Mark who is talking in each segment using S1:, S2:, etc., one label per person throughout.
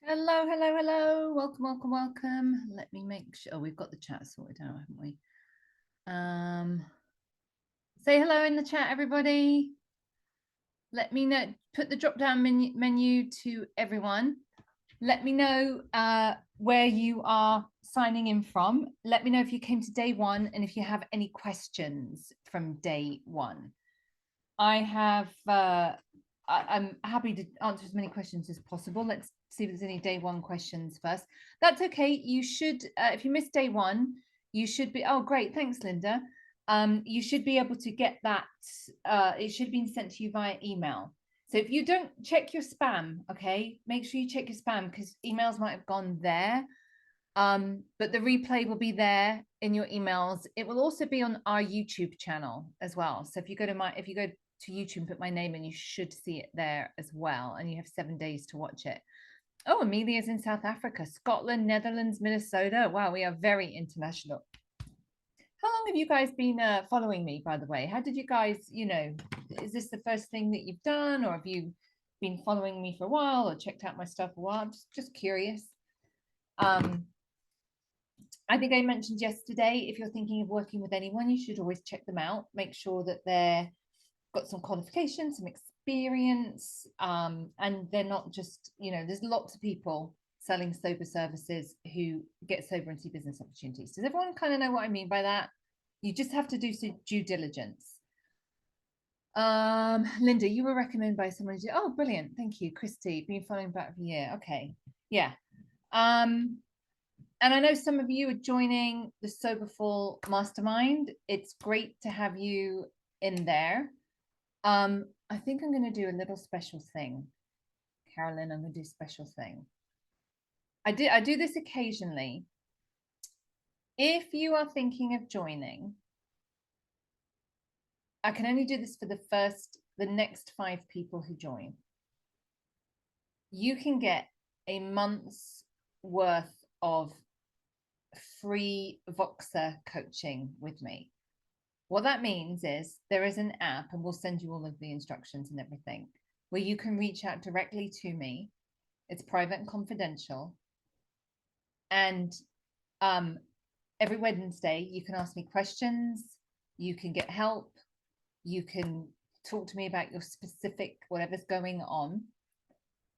S1: Hello, hello, hello. Welcome, welcome, welcome. Let me make sure we've got the chat sorted out, haven't we? Say hello in the chat, everybody. Let me know, put the drop down menu to everyone. Let me know where you are signing in from. Let me know if you came to day one and if you have any questions from day one. I'm happy to answer as many questions as possible. Let's see if there's any day one questions first. That's okay. You should, if you missed day one, you should be, oh, great. Thanks, Linda. You should be able to get that. It should have been sent to you via email. So if you don't check your spam, okay, make sure you check your spam because emails might have gone there. But the replay will be there in your emails. It will also be on our YouTube channel as well. So if you go to YouTube and put my name in, you should see it there as well. And you have 7 days to watch it. Oh, Amelia's in South Africa, Scotland, Netherlands, Minnesota. Wow, we are very international. How long have you guys been following me, by the way? How did you guys, is this the first thing that you've done, or have you been following me for a while or checked out my stuff a while? I'm just curious. I think I mentioned yesterday, if you're thinking of working with anyone, you should always check them out. Make sure that they're got some qualifications, some experience, and they're not just, there's lots of people selling sober services who get sober and see business opportunities. Does everyone kind of know what I mean by that? You just have to do some due diligence. Linda, you were recommended by someone. Oh, brilliant. Thank you. Christy, been following back for a year. Okay. Yeah. And I know some of you are joining the Soberful Mastermind. It's great to have you in there. I think I'm going to do a little special thing. Carolyn, I'm going to do a special thing. I do this occasionally. If you are thinking of joining, I can only do this for the next 5 people who join. You can get a month's worth of free Voxer coaching with me. What that means is there is an app, and we'll send you all of the instructions and everything, where you can reach out directly to me. It's private and confidential. And every Wednesday, you can ask me questions, you can get help, you can talk to me about your specific, whatever's going on.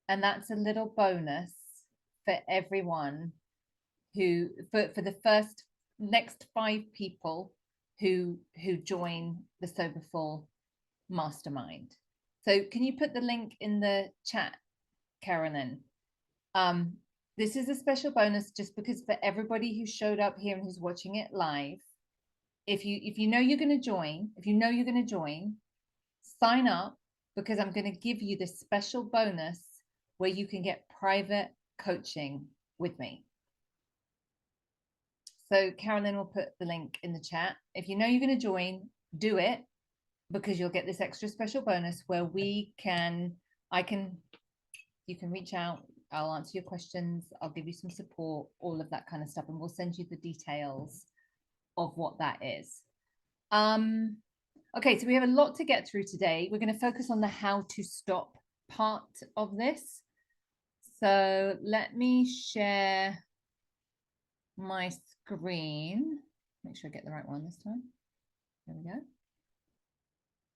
S1: And that's a little bonus for everyone who, for the next 5 people who join the Soberful Mastermind. So can you put the link in the chat, Carolyn? This is a special bonus just because for everybody who showed up here and who's watching it live, if you know you're going to join, sign up, because I'm going to give you this special bonus where you can get private coaching with me. So Carolyn will put the link in the chat. If you know you're going to join, do it, because you'll get this extra special bonus where you can reach out, I'll answer your questions, I'll give you some support, all of that kind of stuff, and we'll send you the details of what that is. Okay, so we have a lot to get through today. We're going to focus on the how to stop part of this. So let me share my screen. Make sure I get the right one this time. There we go.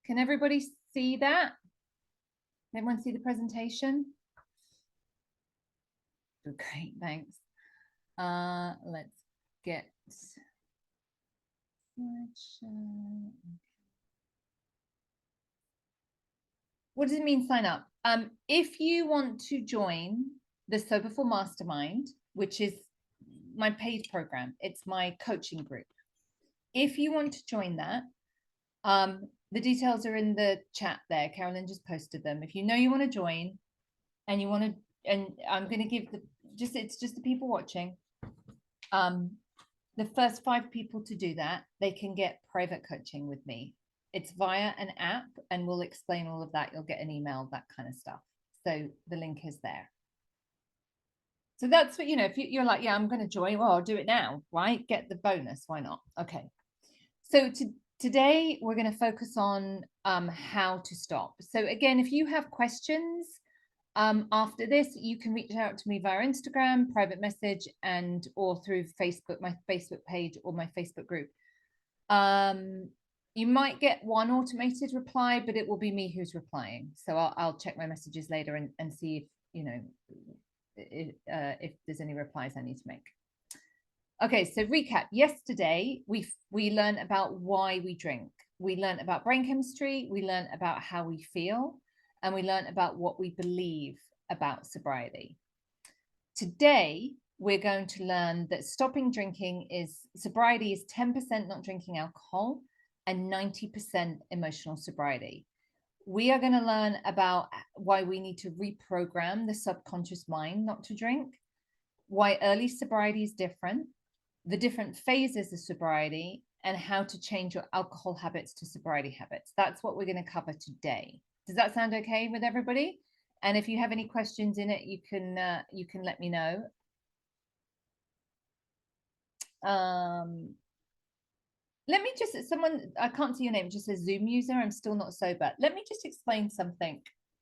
S1: Can everybody see that? Everyone see the presentation? Okay, thanks. Let's get what does it mean sign up? If you want to join the Soberful Mastermind, which is my paid program, it's my coaching group. If you want to join that, the details are in the chat there. Carolyn just posted them. If you know you want to join and you want to, and I'm going to give it's just the people watching. The first 5 people to do that, they can get private coaching with me. It's via an app, and we'll explain all of that. You'll get an email, that kind of stuff. So the link is there. So that's what, if you're like, yeah, I'm going to join, well, I'll do it now, right? Get the bonus. Why not? Okay. So today we're going to focus on how to stop. So again, if you have questions, After this, you can reach out to me via Instagram, private message, and or through Facebook, my Facebook page or my Facebook group. You might get one automated reply, but it will be me who's replying. So I'll check my messages later and see if, you know, if there's any replies I need to make. Okay, so recap. Yesterday, we learned about why we drink. We learned about brain chemistry. We learned about how we feel. And we learned about what we believe about sobriety. Today, we're going to learn that stopping drinking sobriety is 10% not drinking alcohol and 90% emotional sobriety. We are going to learn about why we need to reprogram the subconscious mind not to drink, why early sobriety is different, the different phases of sobriety, and how to change your alcohol habits to sobriety habits. That's what we're going to cover today. Does that sound okay with everybody? And if you have any questions in it, you can let me know. Let me just, I can't see your name, it just says Zoom user. I'm still not sober. Let me just explain something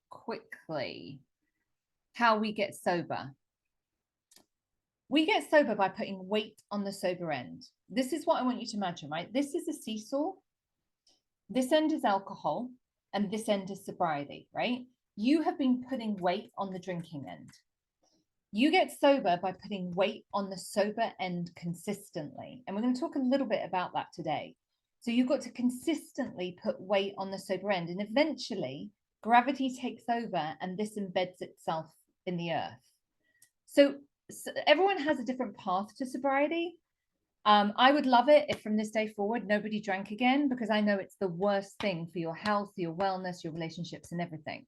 S1: quickly. How we get sober. We get sober by putting weight on the sober end. This is what I want you to imagine, right? This is a seesaw. This end is alcohol, and this end is sobriety, right? You have been putting weight on the drinking end. You get sober by putting weight on the sober end consistently. And we're going to talk a little bit about that today. So you've got to consistently put weight on the sober end, and eventually gravity takes over and this embeds itself in the earth. So everyone has a different path to sobriety. I would love it if from this day forward, nobody drank again, because I know it's the worst thing for your health, your wellness, your relationships, and everything.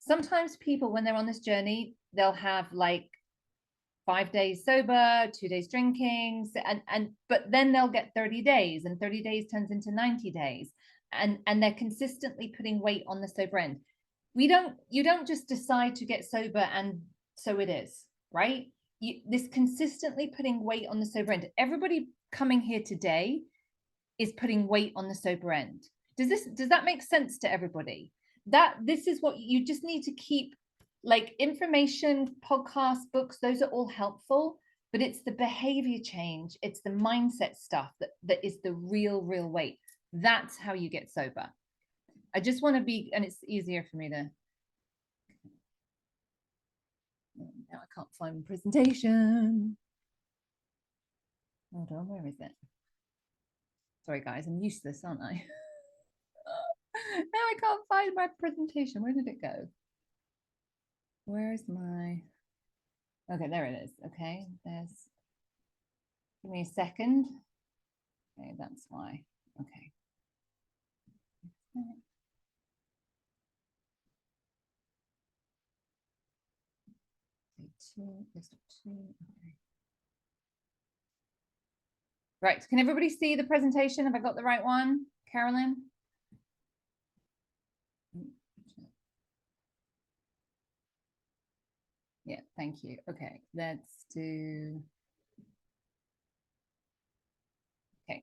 S1: Sometimes people, when they're on this journey, they'll have like 5 days sober, 2 days drinking, but then they'll get 30 days, and 30 days turns into 90 days. And they're consistently putting weight on the sober end. You don't just decide to get sober and so it is, right? This consistently putting weight on the sober end. Everybody coming here today is putting weight on the sober end. Does that make sense to everybody? This is what you just need to keep, like information, podcasts, books, those are all helpful, but it's the behavior change, it's the mindset stuff that is the real weight. That's how you get sober. I just want to be, and it's easier for me to, now I can't find my presentation. Hold on, where is it? Sorry guys, I'm useless, aren't I? Now I can't find my presentation. Where did it go? Where is my, okay, there it is. Okay, give me a second. Okay, that's why. Okay. Okay. Right, can everybody see the presentation? Have I got the right one, Carolyn? Yeah, thank you. Okay, let's do, okay.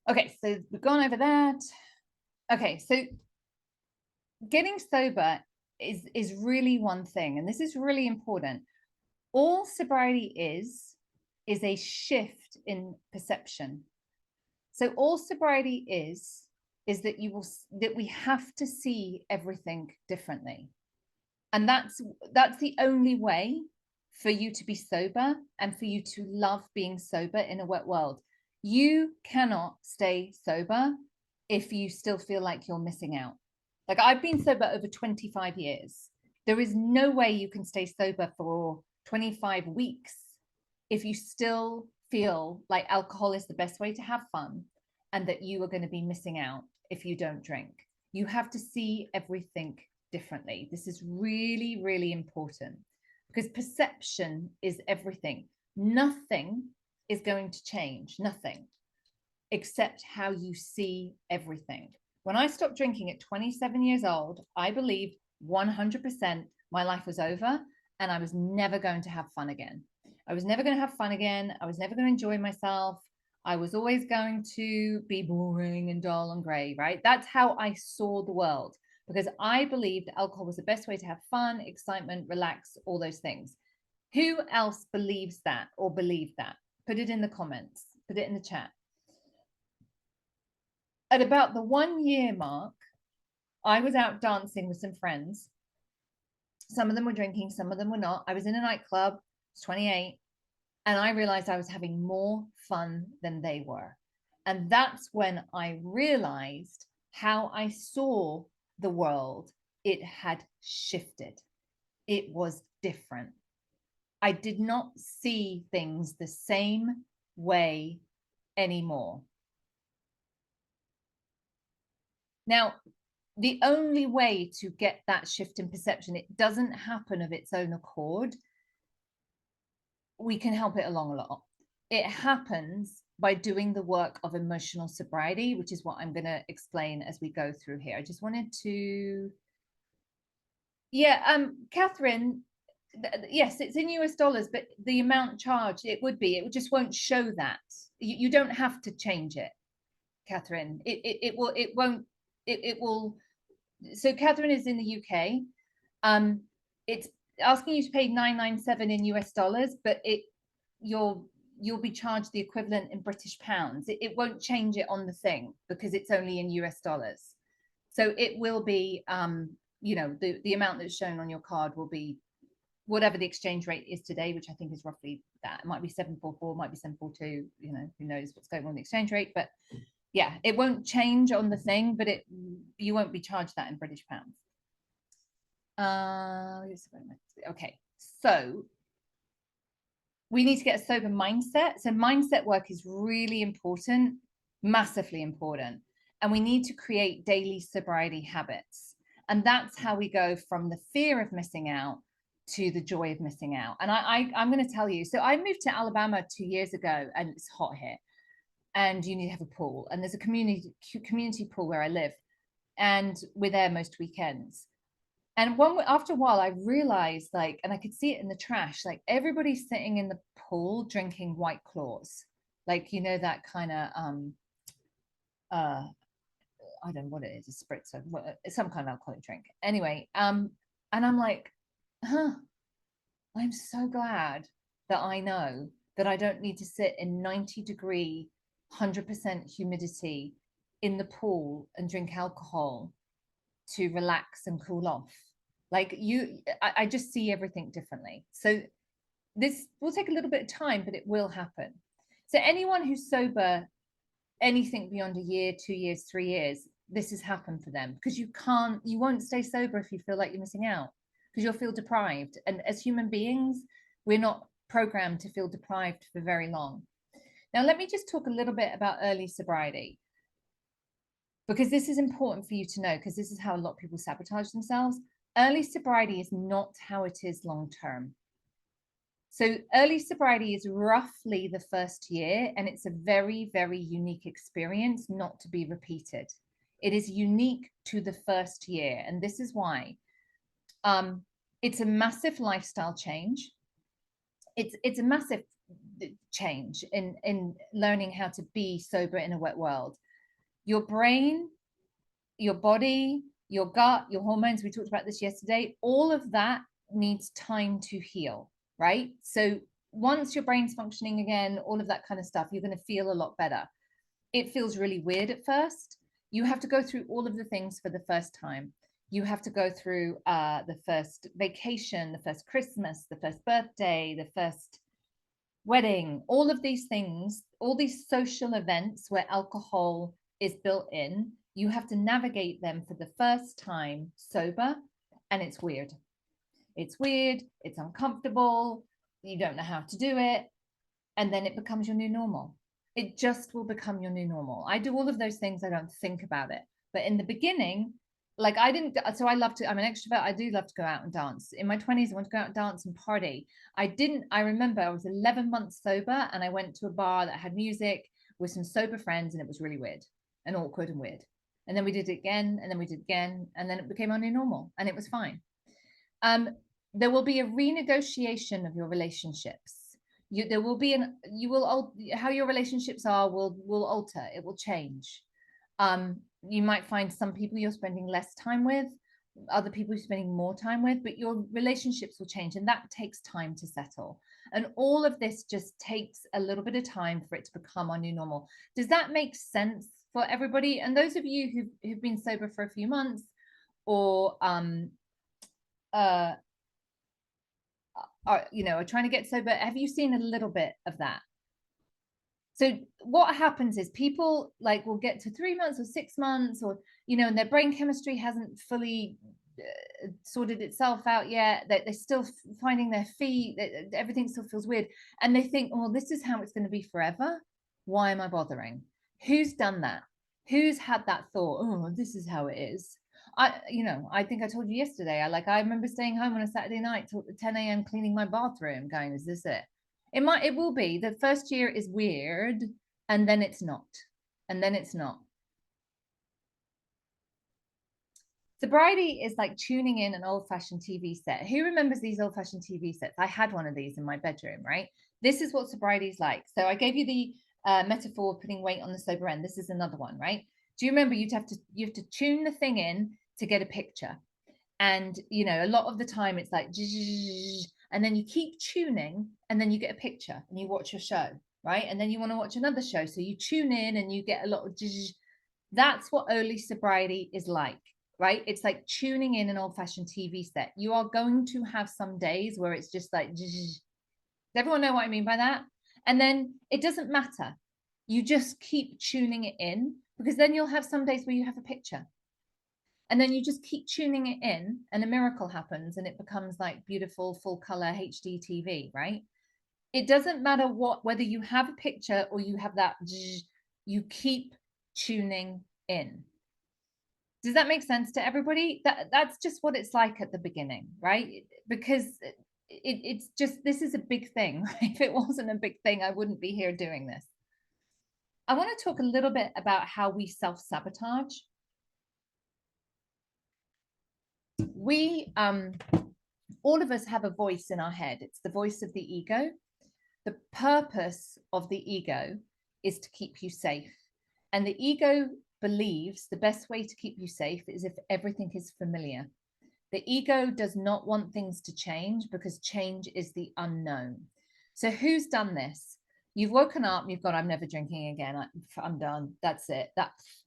S1: Okay, so we've gone over that. Okay, so getting sober is really one thing, and this is really important. All sobriety is a shift in perception. So all sobriety is that we have to see everything differently. And that's the only way for you to be sober and for you to love being sober in a wet world. You cannot stay sober if you still feel like you're missing out. Like, I've been sober over 25 years. There is no way you can stay sober for 25 weeks if you still feel like alcohol is the best way to have fun and that you are going to be missing out if you don't drink. You have to see everything differently. This is really, really important, because perception is everything. Nothing is going to change, nothing, except how you see everything. When I stopped drinking at 27 years old, I believed 100% my life was over and I was never going to have fun again. I was never going to have fun again. I was never going to enjoy myself. I was always going to be boring and dull and grey, right? That's how I saw the world, because I believed alcohol was the best way to have fun, excitement, relax, all those things. Who else believes that or believed that? Put it in the comments, put it in the chat. At about the 1 year mark, I was out dancing with some friends. Some of them were drinking, some of them were not. I was in a nightclub, I was 28, and I realized I was having more fun than they were. And that's when I realized how I saw the world. It had shifted. It was different. I did not see things the same way anymore. Now, the only way to get that shift in perception, it doesn't happen of its own accord. We can help it along a lot. It happens by doing the work of emotional sobriety, which is what I'm going to explain as we go through here. I just wanted to, Catherine, yes, it's in US dollars, but the amount charged, it just won't show that. You don't have to change it, Catherine. It will. So Catherine is in the UK. It's asking you to pay 997 in US dollars, but you'll be charged the equivalent in British pounds. It won't change it on the thing because it's only in US dollars. So it will be, the amount that's shown on your card will be whatever the exchange rate is today, which I think is roughly that. It might be 744, might be 742, who knows what's going on with the exchange rate, but yeah, it won't change on the thing, but you won't be charged that in British pounds. Okay, so we need to get a sober mindset. So mindset work is really important, massively important. And we need to create daily sobriety habits. And that's how we go from the fear of missing out to the joy of missing out. And I'm going to tell you, so I moved to Alabama 2 years ago, and it's hot here. And you need to have a pool. And there's a community pool where I live. And we're there most weekends. And after a while, I realized, and I could see it in the trash, everybody's sitting in the pool drinking White Claws. That kind of, I don't know what it is, a spritzer, some kind of alcoholic drink. Anyway, and I'm like, I'm so glad that I know that I don't need to sit in 90-degree, 100% humidity in the pool and drink alcohol to relax and cool off. I just see everything differently. So this will take a little bit of time, but it will happen. So anyone who's sober anything beyond a year, 2 years, 3 years, this has happened for them, because you won't stay sober if you feel like you're missing out, because you'll feel deprived. And as human beings, we're not programmed to feel deprived for very long. Now, let me just talk a little bit about early sobriety, because this is important for you to know, because this is how a lot of people sabotage themselves. Early sobriety is not how it is long term. So early sobriety is roughly the first year, and it's a very, very unique experience, not to be repeated. It is unique to the first year, and this is why. It's a massive lifestyle change. It's a massive change in learning how to be sober in a wet world. Your brain, your body, your gut, your hormones, we talked about this yesterday, all of that needs time to heal, right? So once your brain's functioning again, all of that kind of stuff, you're going to feel a lot better. It feels really weird at first. You have to go through all of the things for the first time. You have to go through the first vacation, the first Christmas, the first birthday, the first wedding, all of these things, all these social events where alcohol is built in. You have to navigate them for the first time sober, and it's weird. It's weird, it's uncomfortable, you don't know how to do it, and then it becomes your new normal. It just will become your new normal. I do all of those things, I don't think about it. But in the beginning, I'm an extrovert, I do love to go out and dance. In my 20s, I want to go out and dance and party. I remember I was 11 months sober, and I went to a bar that had music with some sober friends, and it was really weird and awkward and weird. And then we did it again, and then we did it again, and then it became our new normal, and it was fine. There will be a renegotiation of your relationships. there will be how your relationships are will alter, it will change. You might find some people you're spending less time with, other people you're spending more time with, but your relationships will change, and that takes time to settle. And all of this just takes a little bit of time for it to become our new normal. Does that make sense for everybody? And those of you who've been sober for a few months, or are trying to get sober, have you seen a little bit of that? So what happens is people like will get to 3 months or 6 months, or and their brain chemistry hasn't fully sorted itself out yet. They're still finding their feet. Everything still feels weird, and they think, "Oh, this is how it's going to be forever. Why am I bothering?" Who's done that? Who's had that thought? Oh, this is how it is. I think I told you yesterday. I remember staying home on a Saturday night till 10 a.m. cleaning my bathroom, going, "Is this it?" It will be. The first year is weird, and then it's not. And then it's not. Sobriety is like tuning in an old-fashioned TV set. Who remembers these old-fashioned TV sets? I had one of these in my bedroom, right? This is what sobriety is like. So I gave you the metaphor of putting weight on the sober end. This is another one, right? Do you remember you have to tune the thing in to get a picture? And a lot of the time it's like, and then you keep tuning, and then you get a picture, and you watch your show, right? And then you want to watch another show, so you tune in, and you get a lot of. That's what early sobriety is like, right? It's like tuning in an old-fashioned TV set. You are going to have some days where it's just like. Does everyone know what I mean by that? And then it doesn't matter. You just keep tuning it in, because then you'll have some days where you have a picture. And then you just keep tuning it in, and a miracle happens, and it becomes like beautiful full color HD TV, right? It doesn't matter whether you have a picture or you have that, you keep tuning in. Does that make sense to everybody? That's just what it's like at the beginning, right? Because it's just, this is a big thing. Right? If it wasn't a big thing, I wouldn't be here doing this. I want to talk a little bit about how we self-sabotage. We all of us have a voice in our head. It's the voice of the ego. The purpose of the ego is to keep you safe. And the ego believes the best way to keep you safe is if everything is familiar. The ego does not want things to change, because change is the unknown. So who's done this? You've woken up, you've gone, "I'm never drinking again. I'm done. That's it.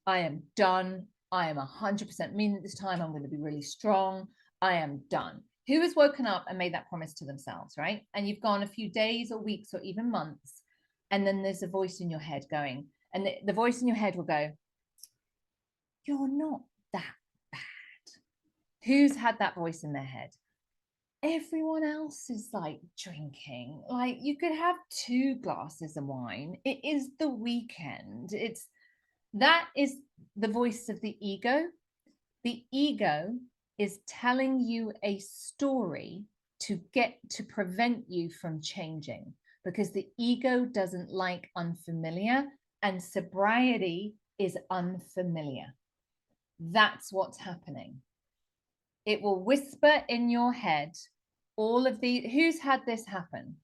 S1: I am done. I am 100% mean this time. I'm going to be really strong. I am done." Who has woken up and made that promise to themselves, right? And you've gone a few days or weeks or even months, and then there's a voice in your head going, and the voice in your head will go, "You're not that bad." Who's had that voice in their head? Everyone else is like drinking. Like, you could have 2 glasses of wine. It is the weekend. That is the voice of the ego. The ego is telling you a story to prevent you from changing, because the ego doesn't like unfamiliar, and sobriety is unfamiliar. That's what's happening. It will whisper in your head all of the, who's had this happen?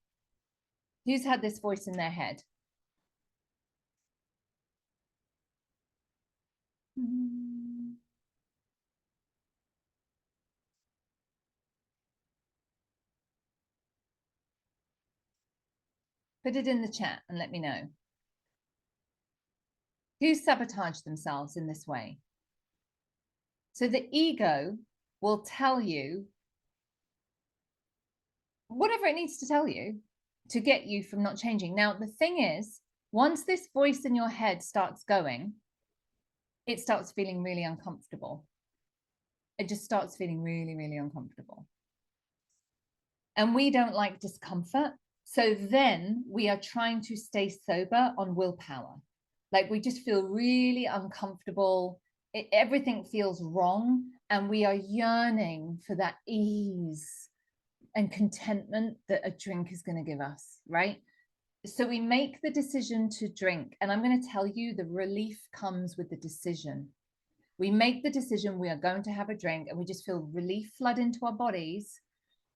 S1: Who's had this voice in their head? Put it in the chat and let me know. Who sabotaged themselves in this way? So the ego will tell you whatever it needs to tell you to get you from not changing. Now, the thing is, once this voice in your head starts going, it starts feeling really uncomfortable. It just starts feeling really, really uncomfortable. And we don't like discomfort. So then we are trying to stay sober on willpower. Like, we just feel really uncomfortable. Everything feels wrong. And we are yearning for that ease and contentment that a drink is going to give us, right? So we make the decision to drink. And I'm going to tell you, the relief comes with the decision. We make the decision, we are going to have a drink, and we just feel relief flood into our bodies.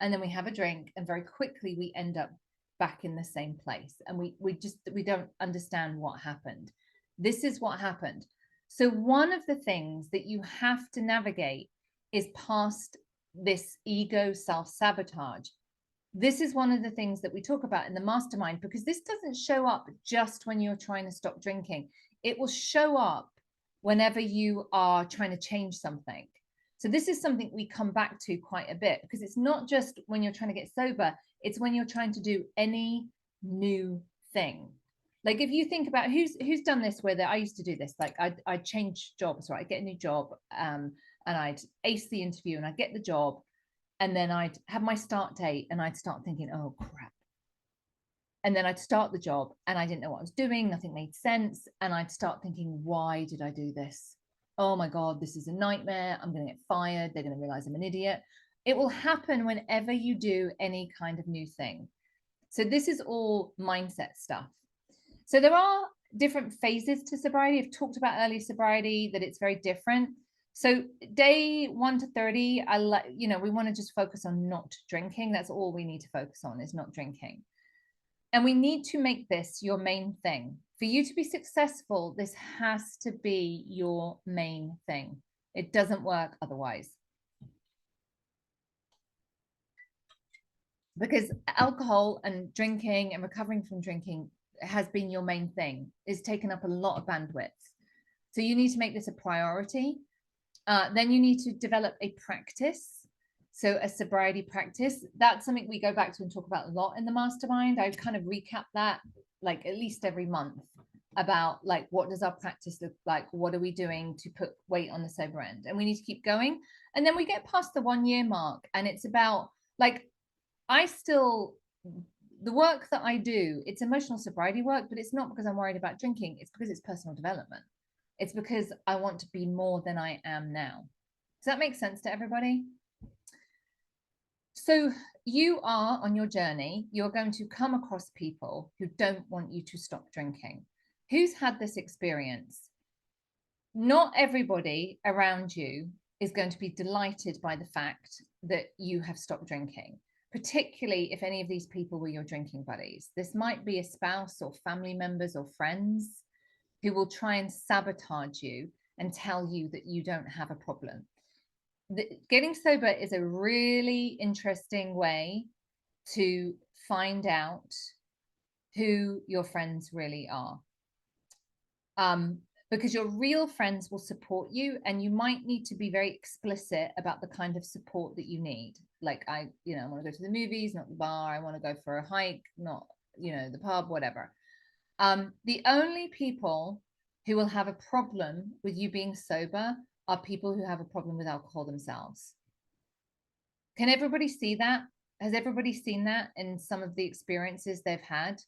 S1: And then we have a drink, and very quickly we end up back in the same place, and we don't understand what happened. This is what happened. So one of the things that you have to navigate is past this ego self-sabotage. This is one of the things that we talk about in the mastermind, because this doesn't show up just when you're trying to stop drinking. It will show up whenever you are trying to change something. So this is something we come back to quite a bit, because it's not just when you're trying to get sober, it's when you're trying to do any new thing. Like if you think about who's done this, where I used to do this, like I'd change jobs, right? I'd get a new job, and I'd ace the interview and I'd get the job, and then I'd have my start date and I'd start thinking, oh crap. And then I'd start the job and I didn't know what I was doing. Nothing made sense. And I'd start thinking, why did I do this? Oh my God, this is a nightmare. I'm going to get fired. They're going to realize I'm an idiot. It will happen whenever you do any kind of new thing. So this is all mindset stuff. So there are different phases to sobriety. I've talked about early sobriety, that it's very different. So day 1 to 30, we want to just focus on not drinking. That's all we need to focus on, is not drinking. And we need to make this your main thing. For you to be successful, this has to be your main thing. It doesn't work otherwise. Because alcohol and drinking and recovering from drinking has been your main thing. It's taken up a lot of bandwidth. So you need to make this a priority. Then you need to develop a practice. So a sobriety practice, that's something we go back to and talk about a lot in the mastermind. I kind of recap that like at least every month, about like, what does our practice look like? What are we doing to put weight on the sober end? And we need to keep going. And then we get past the 1 year mark, and it's about like, the work that I do, it's emotional sobriety work, but it's not because I'm worried about drinking. It's because it's personal development. It's because I want to be more than I am now. Does that make sense to everybody? So you are on your journey, you're going to come across people who don't want you to stop drinking. Who's had this experience? Not everybody around you is going to be delighted by the fact that you have stopped drinking, particularly if any of these people were your drinking buddies. This might be a spouse or family members or friends who will try and sabotage you and tell you that you don't have a problem. Getting sober is a really interesting way to find out who your friends really are. Because your real friends will support you, and you might need to be very explicit about the kind of support that you need. Like I want to go to the movies, not the bar. I want to go for a hike, not, the pub, whatever. The only people who will have a problem with you being sober are people who have a problem with alcohol themselves. Can everybody see that? Has everybody seen that in some of the experiences they've had?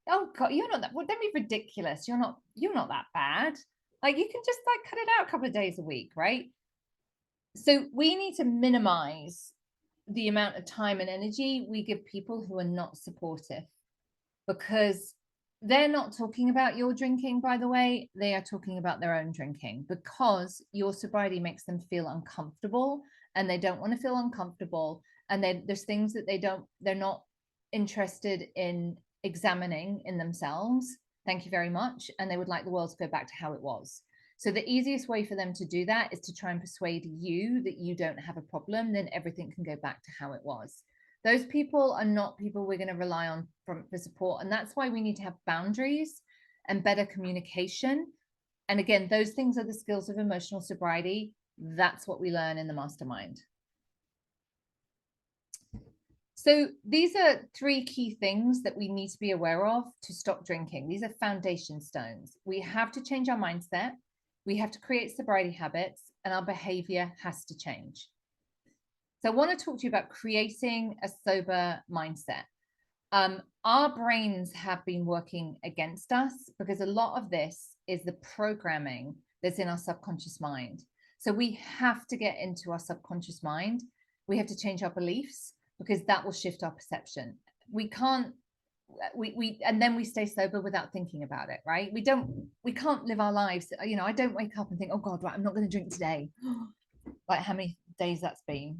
S1: Oh God, you're not that. Well, don't be ridiculous. You're not that bad. Like, you can just like cut it out a couple of days a week, right? So we need to minimize the amount of time and energy we give people who are not supportive, because they're not talking about your drinking, by the way. They are talking about their own drinking, because your sobriety makes them feel uncomfortable, and they don't want to feel uncomfortable. And there's things that they're not interested in examining in themselves. Thank you very much. And they would like the world to go back to how it was. So the easiest way for them to do that is to try and persuade you that you don't have a problem. Then everything can go back to how it was. Those people are not people we're going to rely on for support. And that's why we need to have boundaries and better communication. And again, those things are the skills of emotional sobriety. That's what we learn in the mastermind. So these are 3 key things that we need to be aware of to stop drinking. These are foundation stones. We have to change our mindset. We have to create sobriety habits, and our behavior has to change. So I want to talk to you about creating a sober mindset. Our brains have been working against us, because a lot of this is the programming that's in our subconscious mind. So we have to get into our subconscious mind. We have to change our beliefs, because that will shift our perception. We can't, and then we stay sober without thinking about it, right? We can't live our lives. I don't wake up and think, oh God, right, I'm not going to drink today. Like, how many days that's been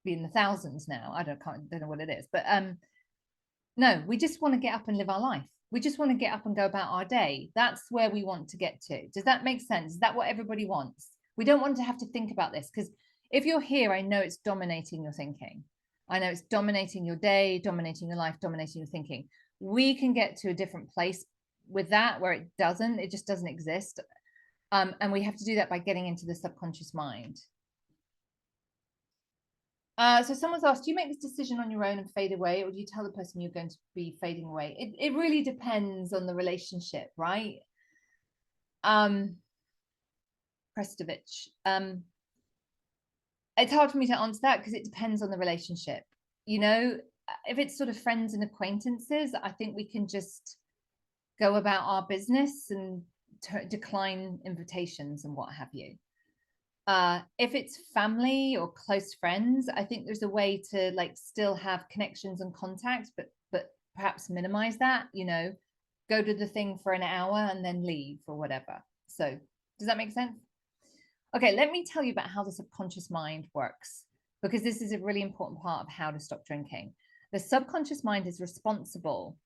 S1: in the thousands now. I don't know what it is, but No, we just want to get up and live our life. We just want to get up and go about our day. That's where we want to get to. Does that make sense? Is that what everybody wants? We don't want to have to think about this, because if you're here, I know it's dominating your thinking. I know it's dominating your day, dominating your life, dominating your thinking. We can get to a different place with that where it just doesn't exist. And we have to do that by getting into the subconscious mind. So someone's asked, do you make this decision on your own and fade away, or do you tell the person you're going to be fading away? It really depends on the relationship, right? Prestovich. It's hard for me to answer that because it depends on the relationship. You know, if it's sort of friends and acquaintances, I think we can just go about our business and decline invitations and what have you. If it's family or close friends, I think there's a way to like still have connections and contacts, but perhaps minimize that, you know, go to the thing for an hour and then leave or whatever. So does that make sense? Okay, let me tell you about how the subconscious mind works, because this is a really important part of how to stop drinking. The subconscious mind is responsible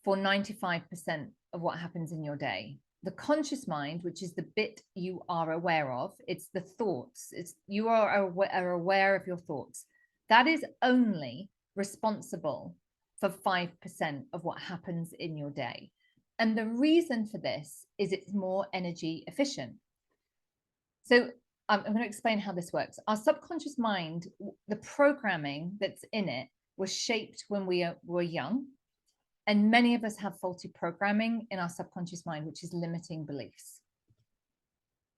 S1: for 95% of what happens in your day. The conscious mind, which is the bit you are aware of, it's the thoughts, it's you are aware of your thoughts. That is only responsible for 5% of what happens in your day. And the reason for this is it's more energy efficient. So I'm going to explain how this works. Our subconscious mind, the programming that's in it was shaped when we were young. And many of us have faulty programming in our subconscious mind, which is limiting beliefs.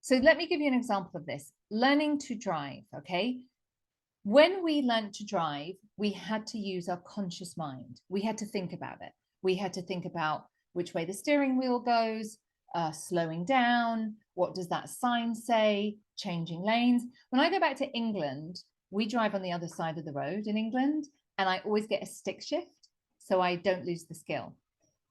S1: So let me give you an example of this. Learning to drive, okay? When we learned to drive, we had to use our conscious mind. We had to think about it. We had to think about which way the steering wheel goes, slowing down, what does that sign say, changing lanes. When I go back to England, we drive on the other side of the road in England, and I always get a stick shift, so I don't lose the skill.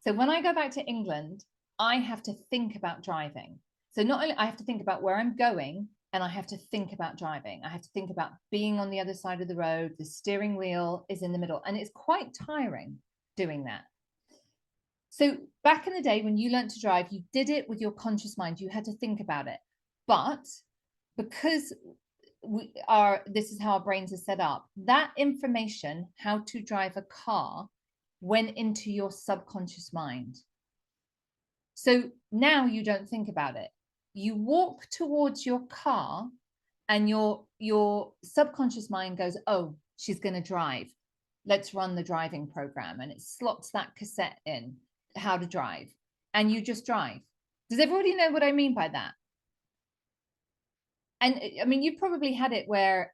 S1: So when I go back to England, I have to think about driving. So not only I have to think about where I'm going, and I have to think about driving. I have to think about being on the other side of the road. The steering wheel is in the middle, and it's quite tiring doing that. So back in the day when you learned to drive, you did it with your conscious mind. You had to think about it. But because this is how our brains are set up, that information, how to drive a car, went into your subconscious mind. So now you don't think about it. You walk towards your car and your subconscious mind goes, oh, she's going to drive. Let's run the driving program. And it slots that cassette in, how to drive. And you just drive. Does everybody know what I mean by that? And I mean, you've probably had it where,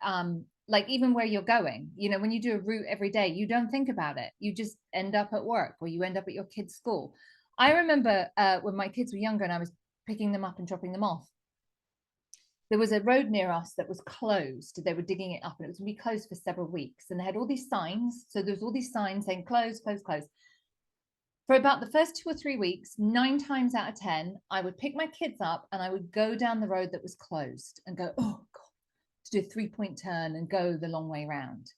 S1: like even where you're going, you know, when you do a route every day, you don't think about it. You just end up at work or you end up at your kid's school. I remember when my kids were younger and I was picking them up and dropping them off, there was a road near us that was closed. They were digging it up and it was going to be closed for several weeks. And they had all these signs. So there was all these signs saying close, close, close. For about the first 2 or 3 weeks, 9 times out of 10, I would pick my kids up and I would go down the road that was closed and go, oh God, to do a 3-point turn and go the long way around.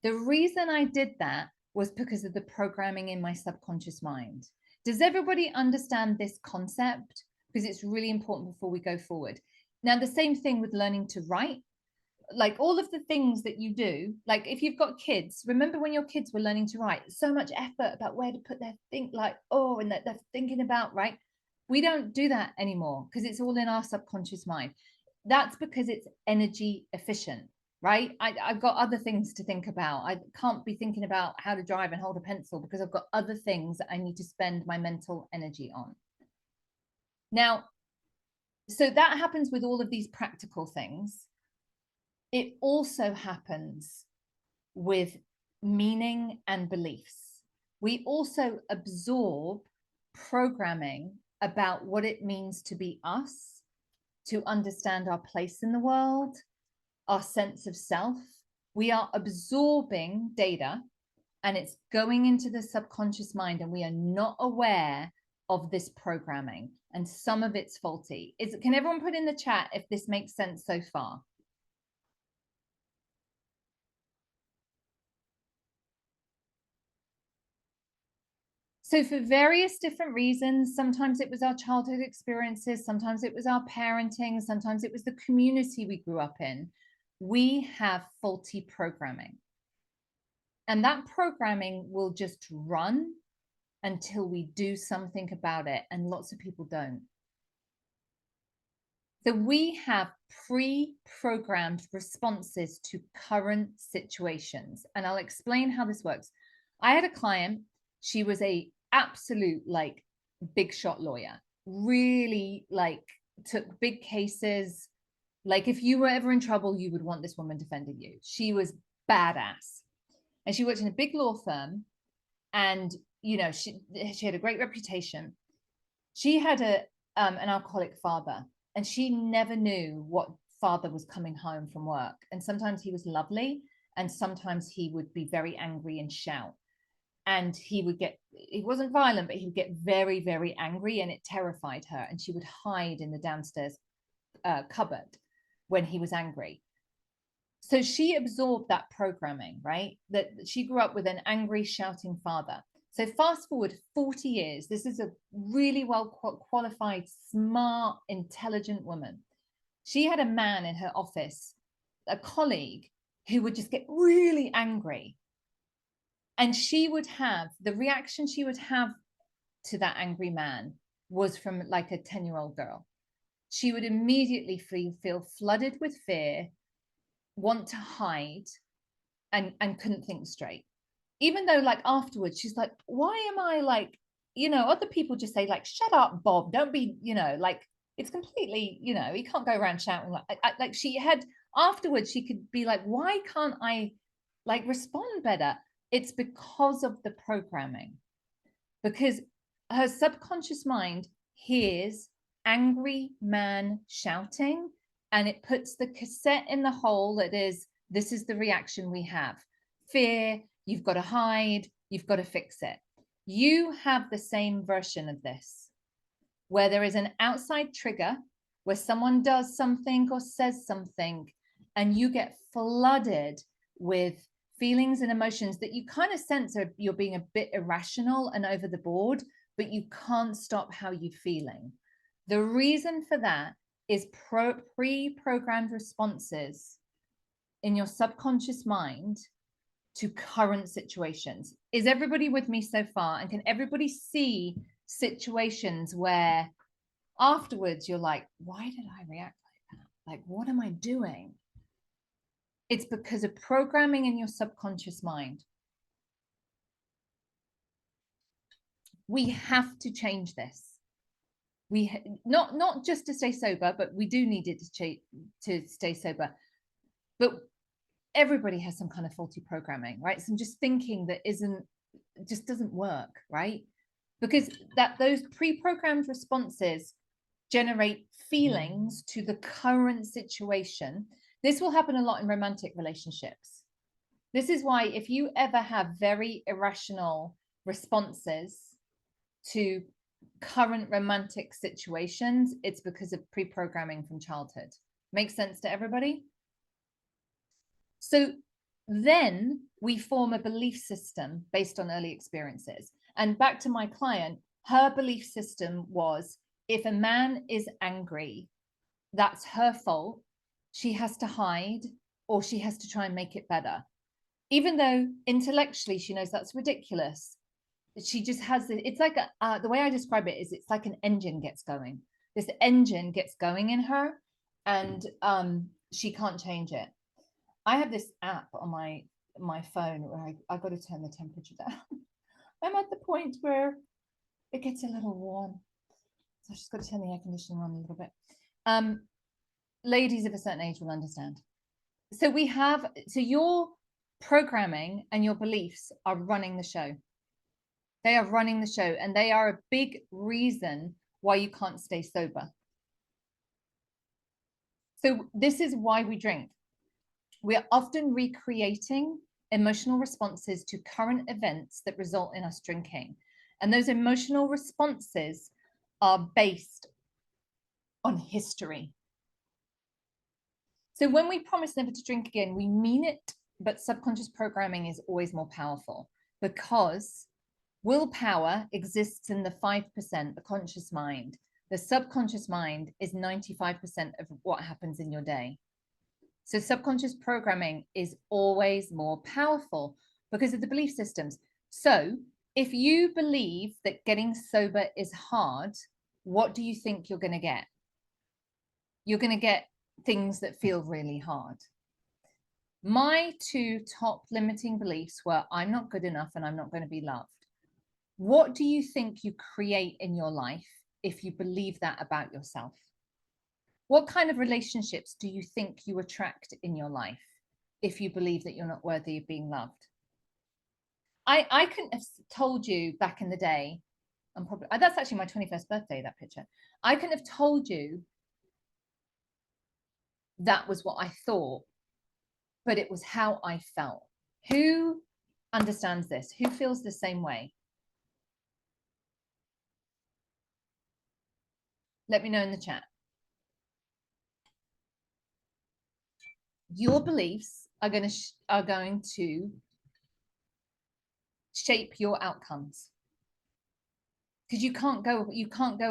S1: The reason I did that was because of the programming in my subconscious mind. Does everybody understand this concept? Because it's really important before we go forward. Now, the same thing with learning to write. Like all of the things that you do, like if you've got kids, remember when your kids were learning to write, so much effort about where to put their think, like, oh, and that they're thinking about, right? We don't do that anymore because it's all in our subconscious mind. That's because it's energy efficient, right? I've got other things to think about. I can't be thinking about how to drive and hold a pencil because I've got other things that I need to spend my mental energy on. Now, so that happens with all of these practical things. It also happens with meaning and beliefs. We also absorb programming about what it means to be us, to understand our place in the world, our sense of self. We are absorbing data and it's going into the subconscious mind and we are not aware of this programming, and some of it's faulty. Can everyone put in the chat if this makes sense so far? So for various different reasons, sometimes it was our childhood experiences, sometimes it was our parenting, sometimes it was the community we grew up in. We have faulty programming. And that programming will just run until we do something about it. And lots of people don't. So we have pre-programmed responses to current situations. And I'll explain how this works. I had a client, she was a absolute like big shot lawyer, really like took big cases. Like if you were ever in trouble, you would want this woman defending you. She was badass. And she worked in a big law firm, and you know, she had a great reputation. She had an alcoholic father, and she never knew what father was coming home from work. And sometimes he was lovely, and sometimes he would be very angry and shout. And he wasn't violent, but he would get very, very angry, and it terrified her. And she would hide in the downstairs cupboard when he was angry. So she absorbed that programming, right? That she grew up with an angry, shouting father. So fast forward 40 years, this is a really well qualified, smart, intelligent woman. She had a man in her office, a colleague, who would just get really angry. And she would have, the reaction she would have to that angry man was from like a 10-year-old girl. She would immediately feel flooded with fear, want to hide, and couldn't think straight. Even though like afterwards she's like, why am I like, other people just say like, shut up, Bob, don't be, like, it's completely, you can't go around shouting like she had afterwards. She could be like, why can't I like respond better? It's because of the programming, because her subconscious mind hears angry man shouting, and it puts the cassette in the hole that is, this is the reaction we have. Fear, you've got to hide, you've got to fix it. You have the same version of this, where there is an outside trigger, where someone does something or says something, and you get flooded with feelings and emotions that you kind of sense are, you're being a bit irrational and over the board, but you can't stop how you're feeling. The reason for that is pre-programmed responses in your subconscious mind to current situations. Is everybody with me so far? And can everybody see situations where afterwards you're like, why did I react like that? Like, what am I doing? It's because of programming in your subconscious mind. We have to change this. Not just to stay sober, but we do need it to stay sober. But everybody has some kind of faulty programming, right? Some just thinking that just doesn't work, right? Because those pre-programmed responses generate feelings to the current situation. This will happen a lot in romantic relationships. This is why if you ever have very irrational responses to current romantic situations, it's because of pre-programming from childhood. Makes sense to everybody? So then we form a belief system based on early experiences. And back to my client, her belief system was, if a man is angry, that's her fault. She has to hide, or she has to try and make it better. Even though intellectually she knows that's ridiculous, she just has it's like the way I describe it is, it's like an engine gets going. This engine gets going in her, and she can't change it. I have this app on my phone where I got to turn the temperature down. I'm at the point where it gets a little warm, so I've just got to turn the air conditioning on a little bit. Ladies of a certain age will understand. So your programming and your beliefs are running the show. They are running the show, and they are a big reason why you can't stay sober. So this is why we drink. We are often recreating emotional responses to current events that result in us drinking. And those emotional responses are based on history. So when we promise never to drink again, we mean it, but subconscious programming is always more powerful, because Willpower exists in the 5%, the conscious mind. The subconscious mind is 95% of what happens in your day. So subconscious programming is always more powerful because of the belief systems. So if you believe that getting sober is hard, what do you think you're going to get? You're going to get things that feel really hard. My two top limiting beliefs were I'm not good enough and I'm not going to be loved. What do you think you create in your life if you believe that about yourself? What kind of relationships do you think you attract in your life if you believe that you're not worthy of being loved? I couldn't have told you back in the day, I'm probably, that's actually my 21st birthday, that picture. I couldn't have told you that was what I thought, but it was how I felt. Who understands this? Who feels the same way? Let me know in the chat. Your beliefs are going to shape your outcomes, because you can't go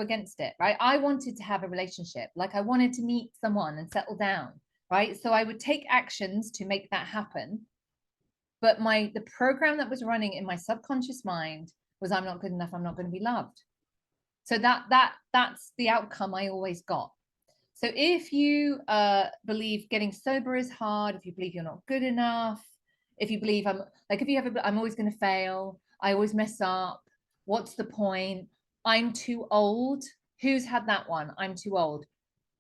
S1: against it, right? I wanted to have a relationship, like I wanted to meet someone and settle down, right? So I would take actions to make that happen, but the program that was running in my subconscious mind was I'm not good enough, I'm not going to be loved. So that's the outcome I always got. So if you believe getting sober is hard, if you believe you're not good enough, if you believe I'm always going to fail, I always mess up, what's the point? I'm too old. Who's had that one? I'm too old.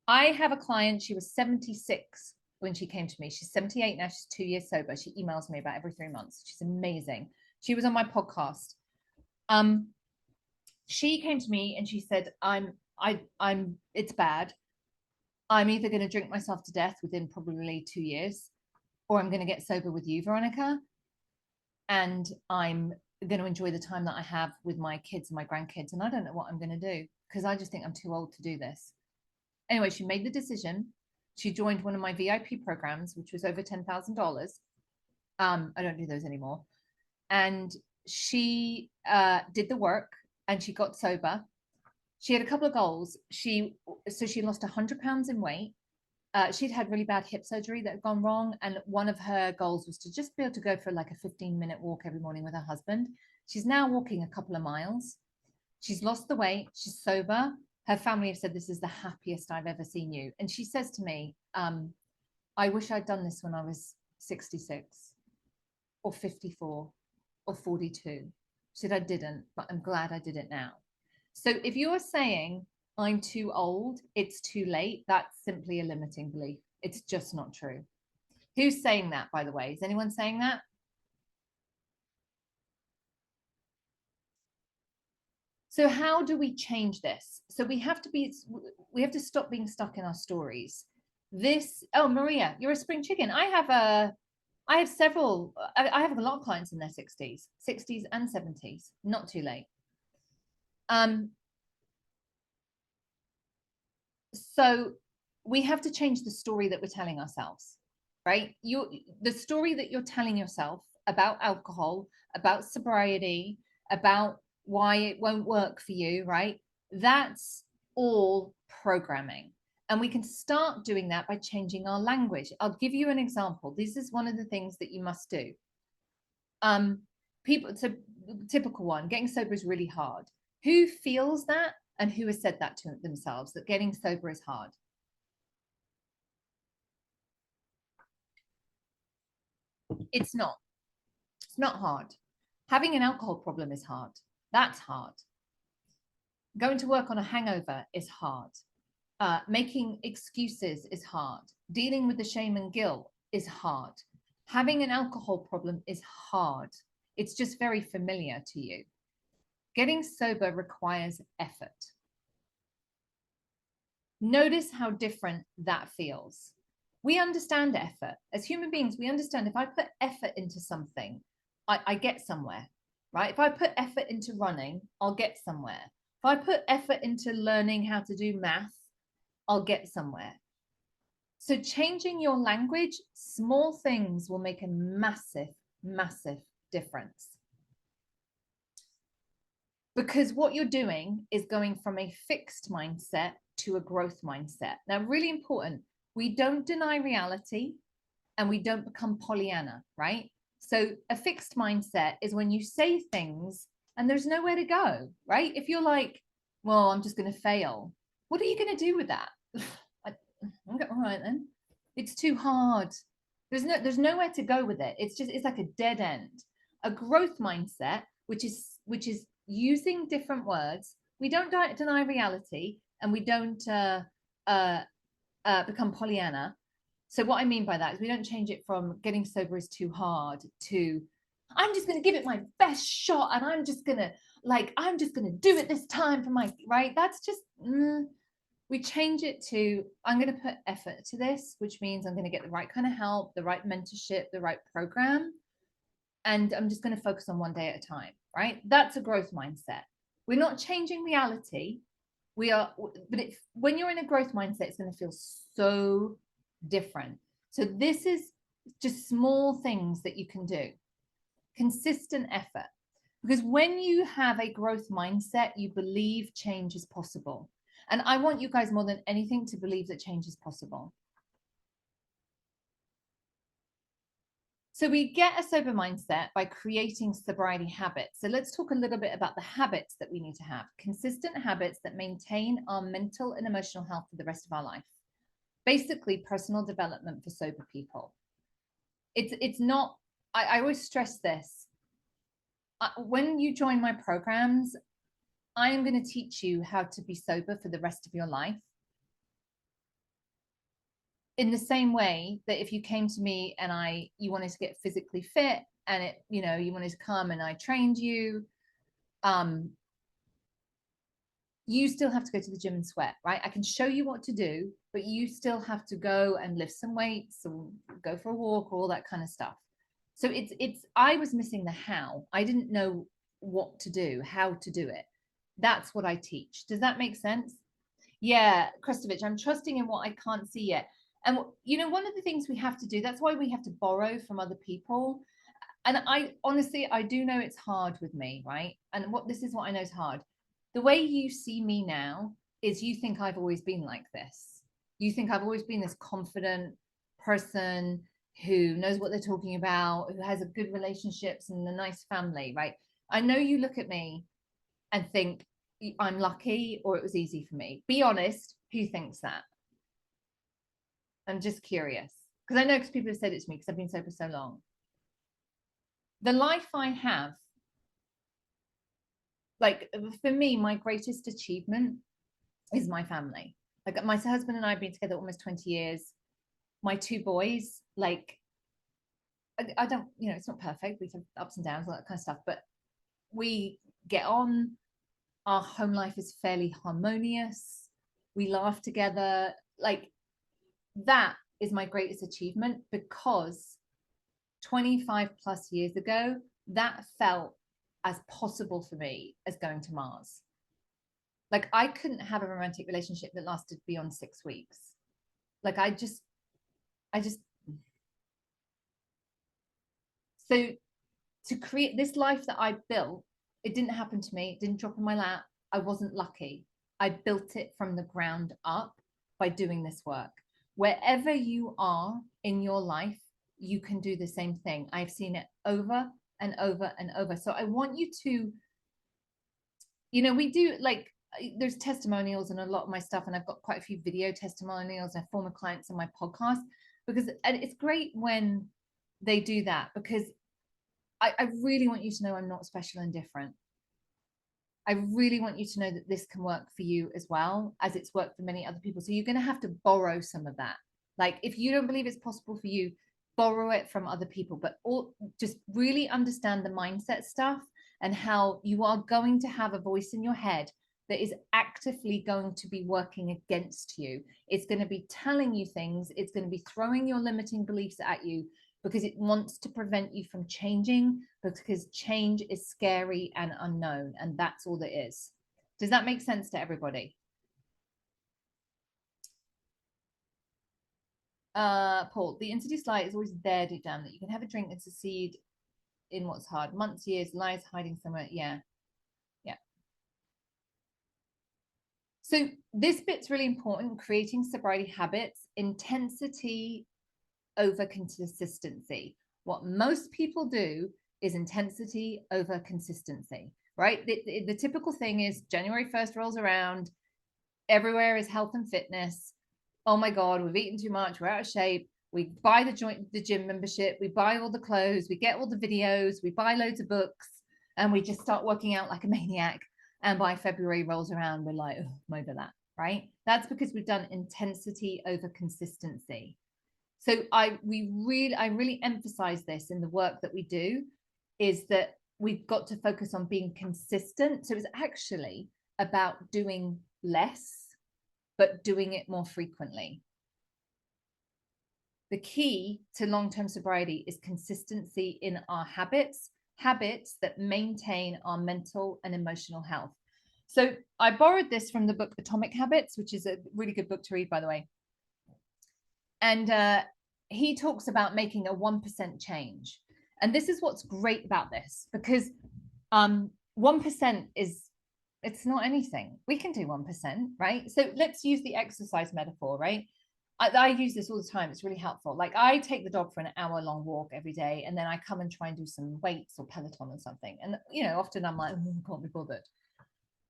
S1: I have a client, she was 76 when she came to me. She's 78 now, she's 2 years sober. She emails me about every 3 months. She's amazing. She was on my podcast. She came to me and she said, it's bad. I'm either going to drink myself to death within probably 2 years, or I'm going to get sober with you, Veronica. And I'm going to enjoy the time that I have with my kids and my grandkids. And I don't know what I'm going to do because I just think I'm too old to do this. Anyway, she made the decision. She joined one of my VIP programs, which was over $10,000. I don't do those anymore. And she did the work and she got sober. She had a couple of goals. She lost 100 pounds in weight. She'd had really bad hip surgery that had gone wrong. And one of her goals was to just be able to go for like a 15-minute walk every morning with her husband. She's now walking a couple of miles. She's lost the weight. She's sober. Her family have said, this is the happiest I've ever seen you. And she says to me, I wish I'd done this when I was 66 or 54 or 42. She said, I didn't, but I'm glad I did it now. So if you're saying I'm too old, it's too late, that's simply a limiting belief. It's just not true. Who's saying that, by the way? Is anyone saying that? So how do we change this? So we have to stop being stuck in our stories. Maria, you're a spring chicken. I have a lot of clients in their 60s and 70s, not too late. So we have to change the story that we're telling ourselves, right? The story that you're telling yourself about alcohol, about sobriety, about why it won't work for you, right? That's all programming. And we can start doing that by changing our language. I'll give you an example. This is one of the things that you must do. It's a typical one, getting sober is really hard. Who feels that and who has said that to themselves, that getting sober is hard? It's not hard. Having an alcohol problem is hard. That's hard. Going to work on a hangover is hard. Making excuses is hard. Dealing with the shame and guilt is hard. Having an alcohol problem is hard. It's just very familiar to you. Getting sober requires effort. Notice how different that feels. We understand effort. As human beings, we understand if I put effort into something, I get somewhere, right? If I put effort into running, I'll get somewhere. If I put effort into learning how to do math, I'll get somewhere. So changing your language, small things will make a massive, massive difference. Because what you're doing is going from a fixed mindset to a growth mindset. Now, really important, we don't deny reality and we don't become Pollyanna, right? So a fixed mindset is when you say things and there's nowhere to go, right? If you're like, well, I'm just going to fail, what are you going to do with that? Okay, all right then. It's too hard. There's nowhere to go with it. It's like a dead end. A growth mindset, which is using different words. We don't deny reality, and we don't become Pollyanna. So what I mean by that is we don't change it from getting sober is too hard to I'm just going to give it my best shot, and I'm just going to do it this time for my right. That's just we change it to I'm going to put effort to this, which means I'm going to get the right kind of help, the right mentorship, the right program, and I'm just going to focus on one day at a time, right? That's a growth mindset. We're not changing reality. When you're in a growth mindset, it's going to feel so different. So this is just small things that you can do. Consistent effort. Because when you have a growth mindset, you believe change is possible. And I want you guys more than anything to believe that change is possible. So we get a sober mindset by creating sobriety habits. So let's talk a little bit about the habits that we need to have. Consistent habits that maintain our mental and emotional health for the rest of our life. Basically, personal development for sober people. It's not, I always stress this. When you join my programs, I am going to teach you how to be sober for the rest of your life. In the same way that if you came to me and you wanted to get physically fit and you wanted to come and I trained you, you still have to go to the gym and sweat, right? I can show you what to do, but you still have to go and lift some weights or go for a walk or all that kind of stuff. So I was missing the how. I didn't know what to do, how to do it. That's what I teach. Does that make sense? Yeah, Kristovich, I'm trusting in what I can't see yet. And one of the things we have to do, that's why we have to borrow from other people. And I honestly do know it's hard with me, right? And this is what I know is hard. The way you see me now is you think I've always been like this. You think I've always been this confident person who knows what they're talking about, who has a good relationships and a nice family, right? I know you look at me and think I'm lucky or it was easy for me. Be honest, who thinks that? I'm just curious because I know because people have said it to me because I've been sober so long. The life I have, like for me, my greatest achievement is my family. Like my husband and I have been together almost 20 years. My two boys, like I don't, it's not perfect. We have ups and downs, all that kind of stuff, but we get on. Our home life is fairly harmonious. We laugh together. Like that is my greatest achievement because 25 plus years ago, that felt as possible for me as going to Mars. Like I couldn't have a romantic relationship that lasted beyond 6 weeks. Like I just so to create this life that I built, it didn't happen to me. It didn't drop in my lap. I wasn't lucky. I built it from the ground up by doing this work. Wherever you are in your life, you can do the same thing. I've seen it over and over and over. So I want you to, we do like, there's testimonials and a lot of my stuff, and I've got quite a few video testimonials and former clients on my podcast and it's great when they do that because I really want you to know I'm not special and different. I really want you to know that this can work for you as well as it's worked for many other people. So you're going to have to borrow some of that. Like if you don't believe it's possible for you, borrow it from other people, but just really understand the mindset stuff and how you are going to have a voice in your head that is actively going to be working against you. It's going to be telling you things. It's going to be throwing your limiting beliefs at you because it wants to prevent you from changing, because change is scary and unknown, and that's all it is. Does that make sense to everybody? Paul, the insidious light is always there deep down, that you can have a drink and succeed in what's hard. Months, years, lies hiding somewhere. Yeah. So this bit's really important, creating sobriety habits, intensity over consistency. What most people do is intensity over consistency, right? The typical thing is January 1st rolls around, everywhere is health and fitness. Oh my God, we've eaten too much, we're out of shape. We buy the gym membership, we buy all the clothes, we get all the videos, we buy loads of books, and we just start working out like a maniac. And by February rolls around, we're like, oh, I'm over that, right? That's because we've done intensity over consistency. So I really emphasize this in the work that we do, is that we've got to focus on being consistent. So it's actually about doing less, but doing it more frequently. The key to long-term sobriety is consistency in our habits that maintain our mental and emotional health. So I borrowed this from the book Atomic Habits, which is a really good book to read, by the way. And he talks about making a 1% change. And this is what's great about this, because 1% it's not anything. We can do 1%, right? So let's use the exercise metaphor, right? I use this all the time. It's really helpful. Like I take the dog for an hour-long walk every day, and then I come and try and do some weights or Peloton or something. And often I'm like, oh, I can't be bothered.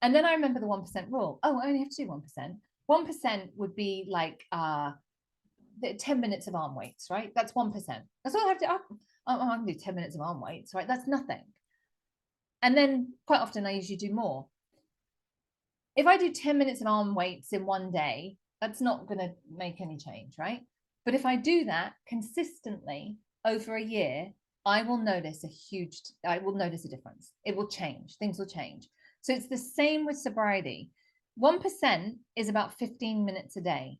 S1: And then I remember the 1% rule. Oh, I only have to do 1%. 1% would be like 10 minutes of arm weights, right? That's 1%. That's all I have to. I can do 10 minutes of arm weights, right? That's nothing. And then quite often I usually do more. If I do 10 minutes of arm weights in one day, that's not going to make any change, right? But if I do that consistently over a year, I will notice a difference. It will change. Things will change. So it's the same with sobriety. 1% is about 15 minutes a day.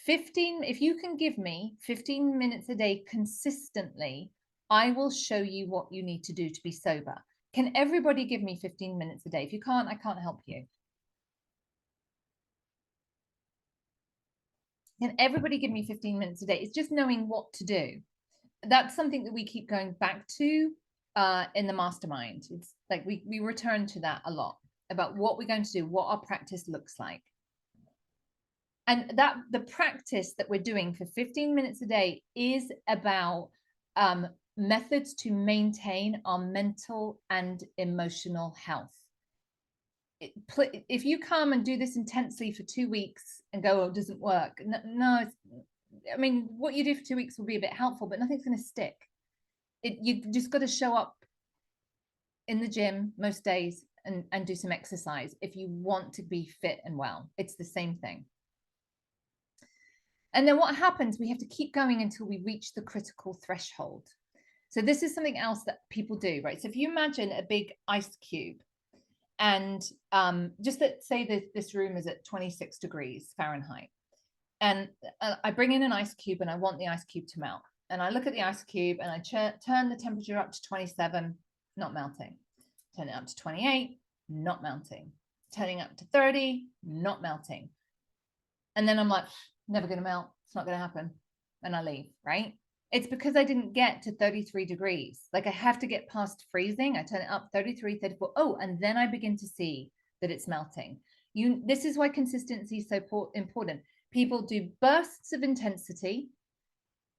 S1: If you can give me 15 minutes a day consistently, I will show you what you need to do to be sober. Can everybody give me 15 minutes a day? If you can't, I can't help you. Can everybody give me 15 minutes a day? It's just knowing what to do. That's something that we keep going back to in the mastermind. It's like we return to that a lot, about what we're going to do, what our practice looks like. And that the practice that we're doing for 15 minutes a day is about methods to maintain our mental and emotional health. If you come and do this intensely for 2 weeks and go, oh, it doesn't work. No, I mean, what you do for 2 weeks will be a bit helpful, but nothing's going to stick. You just got to show up in the gym most days and do some exercise if you want to be fit and well. It's the same thing. And then what happens, we have to keep going until we reach the critical threshold. So this is something else that people do, right? So if you imagine a big ice cube, and just say that this room is at 26 degrees Fahrenheit, and I bring in an ice cube and I want the ice cube to melt. And I look at the ice cube and I turn the temperature up to 27, not melting. Turn it up to 28, not melting. Turning up to 30, not melting. And then I'm like, never going to melt. It's not going to happen. And I leave, right? It's because I didn't get to 33 degrees. Like I have to get past freezing. I turn it up 33, 34. Oh, and then I begin to see that it's melting. This is why consistency is so important. People do bursts of intensity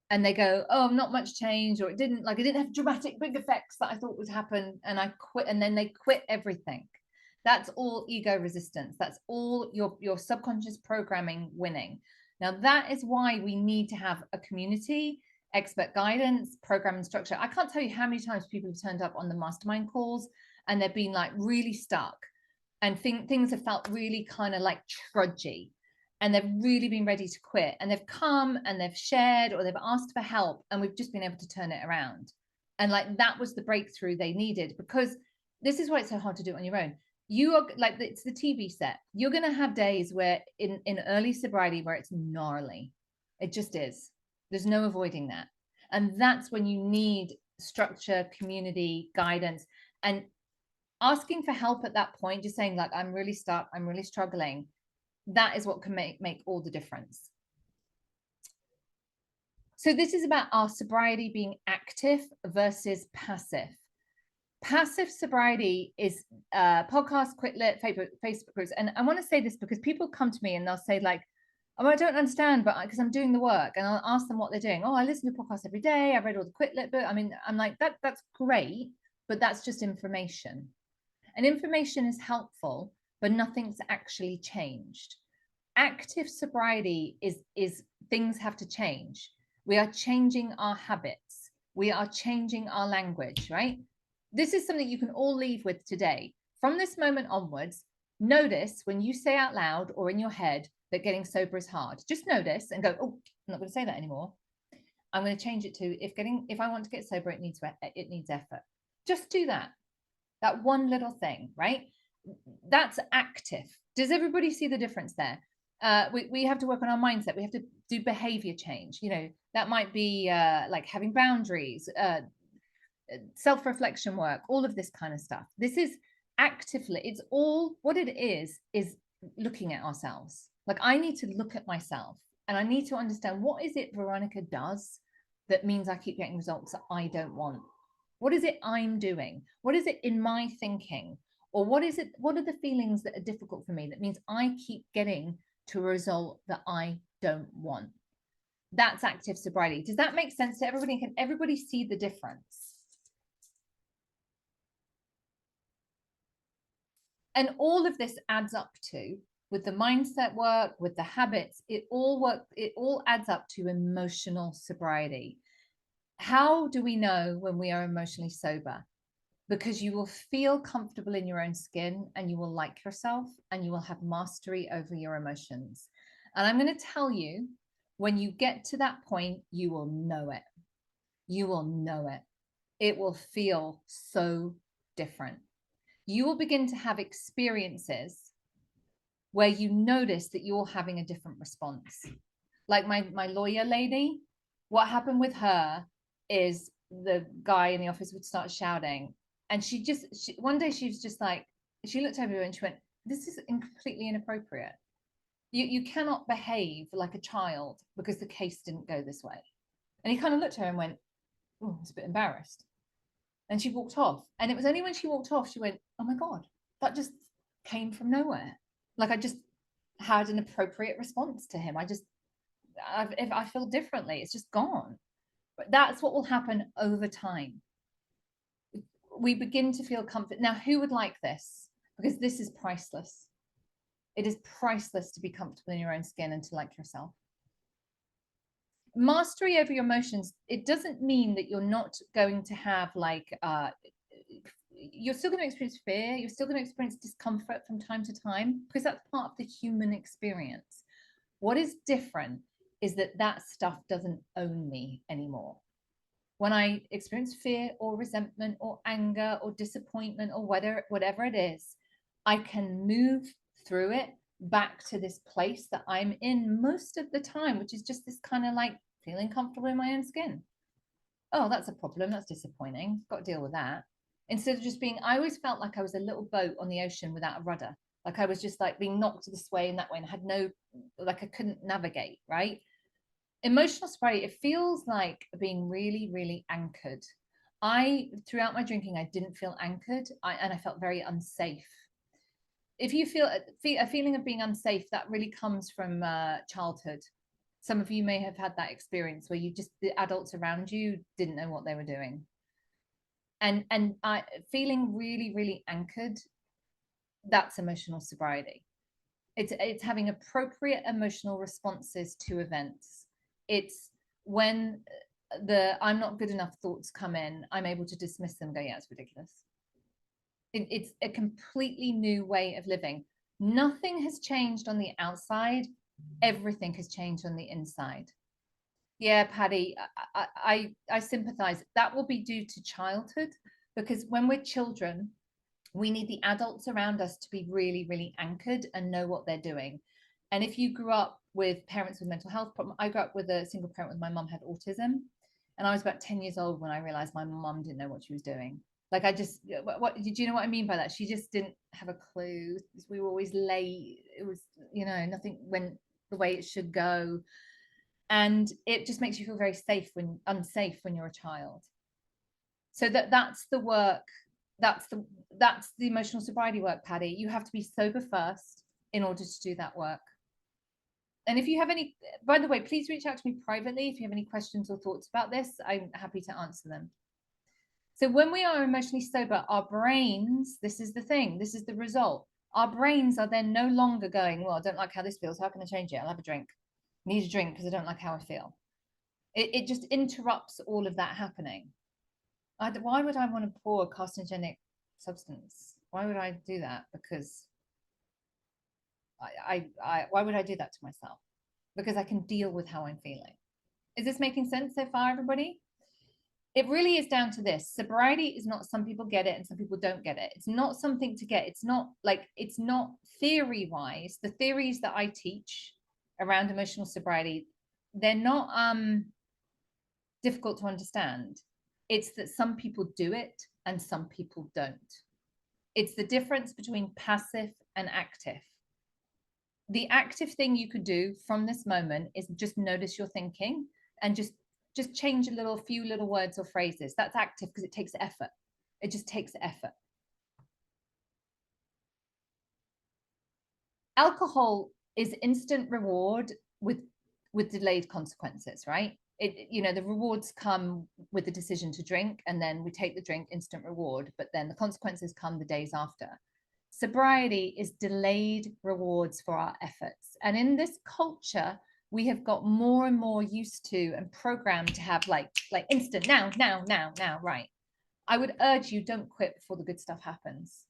S1: and they go, oh, not much change, or it didn't have dramatic big effects that I thought would happen. And I quit. And then they quit everything. That's all ego resistance. That's all your subconscious programming winning. Now, that is why we need to have a community, expert guidance, program and structure. I can't tell you how many times people have turned up on the mastermind calls and they've been like really stuck and things have felt really kind of like trudgy, and they've really been ready to quit, and they've come and they've shared or they've asked for help, and we've just been able to turn it around. And like that was the breakthrough they needed, because this is why it's so hard to do it on your own. You are like, it's the TV set. You're going to have days where in early sobriety where it's gnarly. It just is. There's no avoiding that. And that's when you need structure, community, guidance, and asking for help at that point, just saying like, I'm really stuck, I'm really struggling. That is what can make all the difference. So this is about our sobriety being active versus passive. Passive sobriety is podcasts, Quitlet, Facebook groups. And I want to say this because people come to me and they'll say like, oh, I don't understand, but because I'm doing the work, and I'll ask them what they're doing. Oh, I listen to podcasts every day. I've read all the Quitlet book. I mean, I'm like, that's great, but that's just information. And information is helpful, but nothing's actually changed. Active sobriety is things have to change. We are changing our habits. We are changing our language, right? This is something you can all leave with today. From this moment onwards, notice when you say out loud or in your head that getting sober is hard. Just notice and go, oh, I'm not going to say that anymore. I'm going to change it to if I want to get sober, it needs effort. Just do that. That one little thing, right? That's active. Does everybody see the difference there? We have to work on our mindset. We have to do behavior change. You know, that might be like having boundaries, self-reflection work, all of this kind of stuff. This is actively, it's all what it is looking at ourselves. Like I need to look at myself and I need to understand what is it Veronica does that means I keep getting results that I don't want. What is it I'm doing? What is it in my thinking? Or what are the feelings that are difficult for me that means I keep getting to a result that I don't want? That's active sobriety. Does that make sense to everybody? Can everybody see the difference? And all of this adds up to, with the mindset work, with the habits, it all adds up to emotional sobriety. How do we know when we are emotionally sober? Because you will feel comfortable in your own skin and you will like yourself and you will have mastery over your emotions. And I'm going to tell you, when you get to that point, you will know it. You will know it. It will feel so different. You will begin to have experiences where you notice that you're having a different response. Like my lawyer lady, what happened with her is the guy in the office would start shouting. And one day she was just like, she looked over and she went, this is completely inappropriate. You cannot behave like a child because the case didn't go this way. And he kind of looked at her and went, oh, I was a bit embarrassed. And she walked off. And it was only when she walked off, she went, oh my God, that just came from nowhere. Like I just had an appropriate response to him. If I feel differently, it's just gone. But that's what will happen over time. We begin to feel comfort. Now, who would like this? Because this is priceless. It is priceless to be comfortable in your own skin and to like yourself. Mastery over your emotions, it doesn't mean that you're not going to have like, you're still going to experience fear. You're still going to experience discomfort from time to time because that's part of the human experience. What is different is that stuff doesn't own me anymore. When I experience fear or resentment or anger or disappointment or whatever it is, I can move through it back to this place that I'm in most of the time, which is just this kind of like feeling comfortable in my own skin. Oh, that's a problem. That's disappointing. Got to deal with that. Instead of just being, I always felt like I was a little boat on the ocean without a rudder. Like I was just like being knocked this way and that way and had like I couldn't navigate, right? Emotional sobriety, it feels like being really, really anchored. Throughout my drinking, I didn't feel anchored and I felt very unsafe. If you feel a feeling of being unsafe, that really comes from childhood. Some of you may have had that experience where the adults around you didn't know what they were doing. And feeling really, really anchored, that's emotional sobriety. It's having appropriate emotional responses to events. It's when the I'm not good enough thoughts come in, I'm able to dismiss them, go, yeah, it's ridiculous. It's a completely new way of living. Nothing has changed on the outside. Everything has changed on the inside. Yeah, Paddy, I sympathize. That will be due to childhood, because when we're children, we need the adults around us to be really, really anchored and know what they're doing. And if you grew up with parents with mental health problems, I grew up with a single parent with my mom had autism. And I was about 10 years old when I realized my mom didn't know what she was doing. Like what did you know what I mean by that? She just didn't have a clue. We were always late. It was, nothing went the way it should go. And it just makes you feel very unsafe when you're a child. So that's the work That's the emotional sobriety work, Patty. You have to be sober first in order to do that work. And if you have any, by the way, please reach out to me privately if you have any questions or thoughts about this. I'm happy to answer them. So when we are emotionally sober, our brains, this is the thing, this is the result. Our brains are then no longer going, well, I don't like how this feels. How can I change it? I'll have a drink. I need a drink because I don't like how I feel. It just interrupts all of that happening. Why would I want to pour a carcinogenic substance? Why would I do that? Because why would I do that to myself? Because I can deal with how I'm feeling. Is this making sense so far, everybody? It really is down to this. Sobriety is not, some people get it and some people don't get it. It's not something to get. It's not theory wise. The theories that I teach around emotional sobriety, they're not difficult to understand. It's that some people do it and some people don't. It's the difference between passive and active. The active thing you could do from this moment is just notice your thinking and just change a few little words or phrases. That's active because it takes effort. It just takes effort. Alcohol is instant reward with delayed consequences, right? The rewards come with the decision to drink, and then we take the drink, instant reward, but then the consequences come the days after. Sobriety is delayed rewards for our efforts. And in this culture, we have got more and more used to and programmed to have like instant now, right? I would urge you, don't quit before the good stuff happens.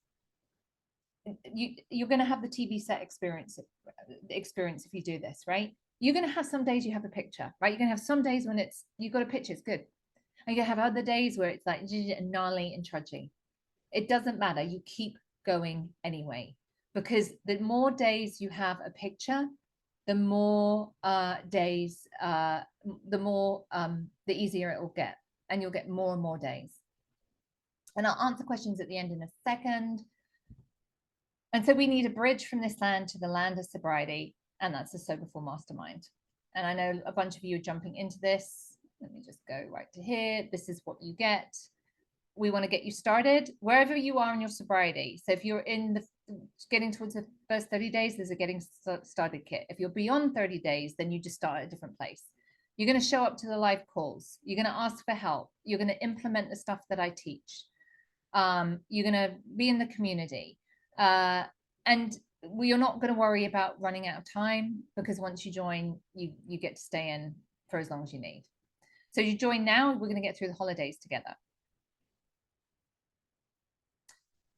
S1: You're going to have the TV set experience if you do this, right? You're going to have some days you have a picture, right? You're going to have some days when you've got a picture, it's good. And you have other days where it's like gnarly and trudgy. It doesn't matter. You keep going anyway, because the more days you have a picture, the more days, the easier it will get, and you'll get more and more days. And I'll answer questions at the end in a second. And so we need a bridge from this land to the land of sobriety, and that's the Soberful Mastermind. And I know a bunch of you are jumping into this. Let me just go right to here. This is what you get. We want to get you started wherever you are in your sobriety. So if you're in the getting towards the first 30 days, there's a getting started kit. If you're beyond 30 days, then you just start at a different place. You're going to show up to the live calls. You're going to ask for help. You're going to implement the stuff that I teach. You're going to be in the community. And you're not going to worry about running out of time, because once you join, you get to stay in for as long as you need. So you join now, we're going to get through the holidays together.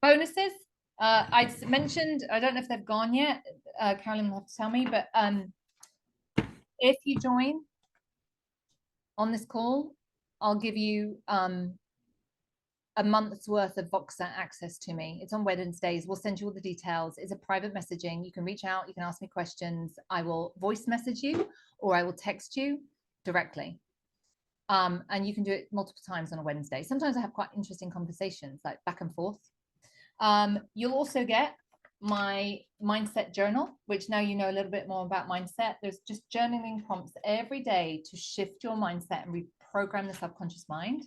S1: Bonuses, I mentioned, I don't know if they've gone yet. Carolyn will have to tell me, but if you join on this call, I'll give you a month's worth of Voxer access to me. It's on Wednesdays. We'll send you all the details. It's a private messaging. You can reach out. You can ask me questions. I will voice message you, or I will text you directly. And you can do it multiple times on a Wednesday. Sometimes I have quite interesting conversations, like back and forth. You'll also get my mindset journal, which now you know a little bit more about mindset. There's just journaling prompts every day to shift your mindset and reprogram the subconscious mind.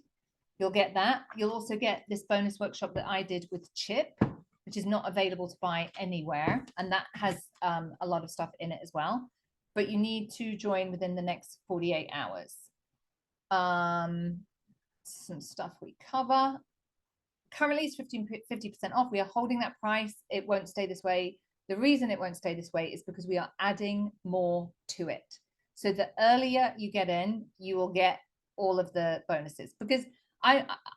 S1: You'll get that. You'll also get this bonus workshop that I did with Chip, which is not available to buy anywhere. And that has a lot of stuff in it as well. But you need to join within the next 48 hours. Some stuff we cover. Currently it's 50% off. We are holding that price. It won't stay this way. The reason it won't stay this way is because we are adding more to it. So the earlier you get in, you will get all of the bonuses, because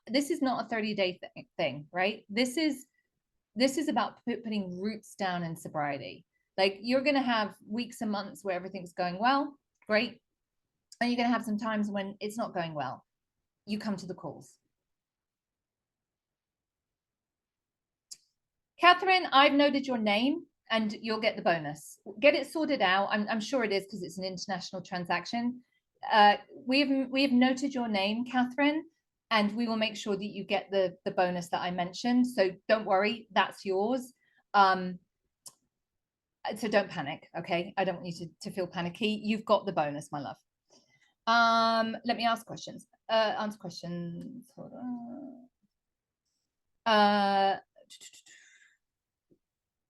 S1: this is not a 30-day thing, right? This is about putting roots down in sobriety. Like, you're going to have weeks and months where everything's going well, great. And you're going to have some times when it's not going well. You come to the calls. Catherine, I've noted your name and you'll get the bonus. Get it sorted out. I'm sure it is, because it's an international transaction. We have noted your name, Catherine, and we will make sure that you get the bonus that I mentioned. So don't worry, that's yours. So don't panic, okay? I don't want you to feel panicky. You've got the bonus, my love. Let me ask questions. Answer questions. Hold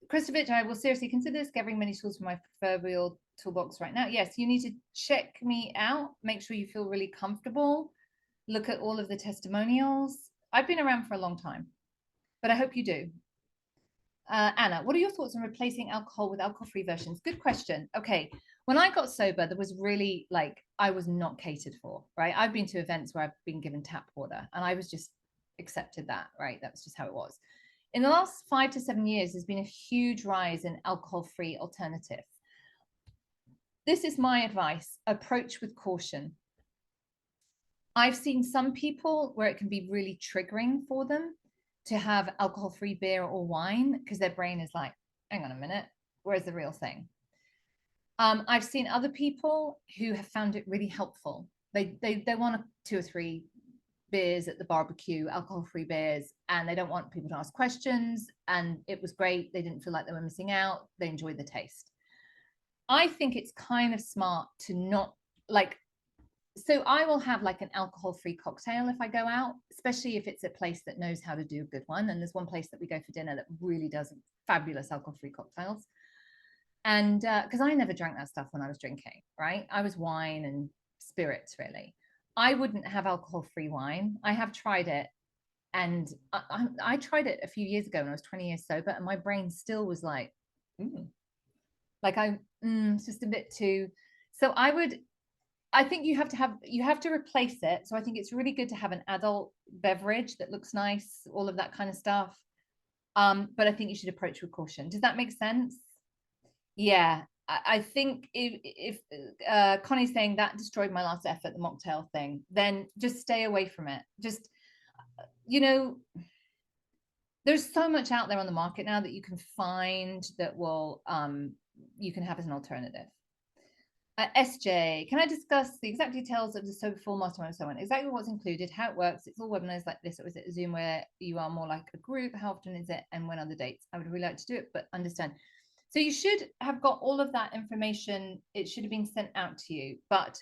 S1: Kristovich, I will seriously consider discovering many tools for my proverbial toolbox right now. Yes, you need to check me out. Make sure you feel really comfortable. Look at all of the testimonials. I've been around for a long time, but I hope you do. Anna, what are your thoughts on replacing alcohol with alcohol-free versions? Good question. Okay, when I got sober, there was really like, I was not catered for, right? I've been to events where I've been given tap water and I was just accepted that, right? That was just how it was. In the last 5 to 7 years, there's been a huge rise in alcohol-free alternative. This is my advice: approach with caution. I've seen some people where it can be really triggering for them to have alcohol-free beer or wine because their brain is like, hang on a minute, where's the real thing? I've seen other people who have found it really helpful. They want 2 or 3 beers at the barbecue, alcohol-free beers, and they don't want people to ask questions, and it was great. They didn't feel like they were missing out. They enjoyed the taste. I think it's kind of smart to not like, so I will have like an alcohol-free cocktail if I go out, especially if it's a place that knows how to do a good one. And there's one place that we go for dinner that really does fabulous alcohol-free cocktails. And because I never drank that stuff when I was drinking, right? I was wine and spirits, really. I wouldn't have alcohol-free wine. I have tried it, and I tried it a few years ago when I was 20 years sober, and my brain still was like, like it's just a bit too. So I think you have to replace it. So I think it's really good to have an adult beverage that looks nice, all of that kind of stuff. But I think you should approach with caution. Does that make sense? Yeah, I think if Connie's saying that destroyed my last effort, the mocktail thing, then just stay away from it. Just, you know, there's so much out there on the market now that you can find that will you can have as an alternative. SJ, can I discuss the exact details of the Soberful mastermind and so on? Exactly what's included, how it works. It's all webinars like this, or is it a Zoom where you are more like a group? How often is it, and when are the dates? I would really like to do it, but understand. So you should have got all of that information. It should have been sent out to you. But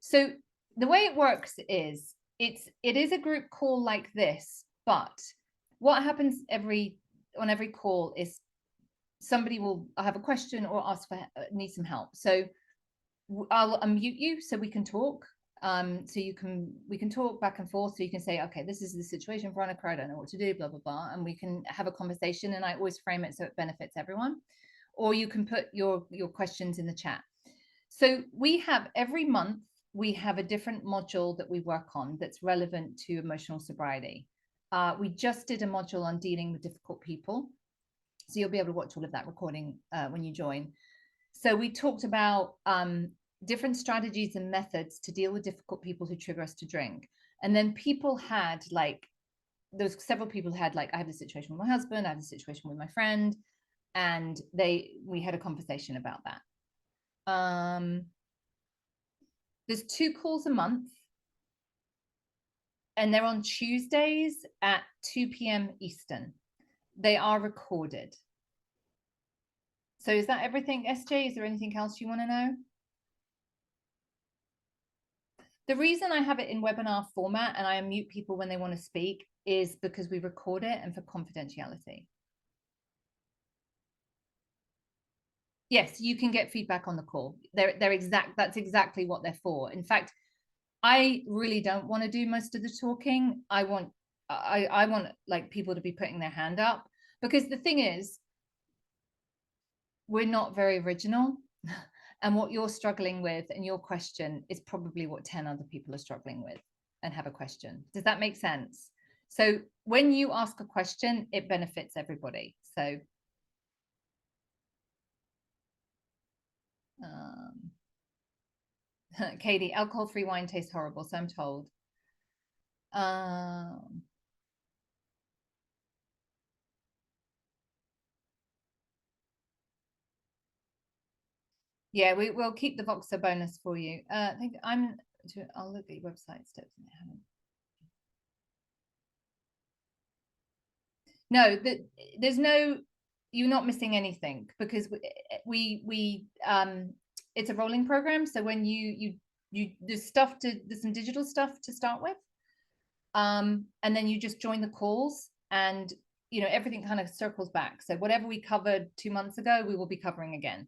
S1: so the way it works is it is a group call like this, but what happens on every call is somebody will have a question or ask for need some help. So I'll unmute you so we can talk. So we can talk back and forth. So you can say, okay, this is the situation, Veronica, I don't know what to do, blah, blah, blah. And we can have a conversation, and I always frame it so it benefits everyone. Or you can put your questions in the chat. So we have every month, we have a different module that we work on that's relevant to emotional sobriety. We just did a module on dealing with difficult people. So you'll be able to watch all of that recording when you join. So we talked about different strategies and methods to deal with difficult people who trigger us to drink. And then people had like, there was several people who had like, I have a situation with my husband, I have a situation with my friend, and we had a conversation about that. There's 2 calls a month, and they're on Tuesdays at 2 p.m. Eastern. They are recorded. So is that everything, SJ? Is there anything else you want to know? The reason I have it in webinar format and I unmute people when they want to speak is because we record it and for confidentiality. Yes, you can get feedback on the call. That's exactly what they're for. In fact, I really don't want to do most of the talking. I want like people to be putting their hand up, because the thing is, we're not very original. And what you're struggling with and your question is probably what 10 other people are struggling with and have a question. Does that make sense? So when you ask a question, it benefits everybody. So Katie, alcohol-free wine tastes horrible, so I'm told. Yeah, we'll keep the Voxer bonus for you. I think I'll look at your website steps. No, there's no, you're not missing anything, because we it's a rolling program. So when there's some digital stuff to start with, and then you just join the calls. and everything kind of circles back. So whatever we covered 2 months ago, we will be covering again.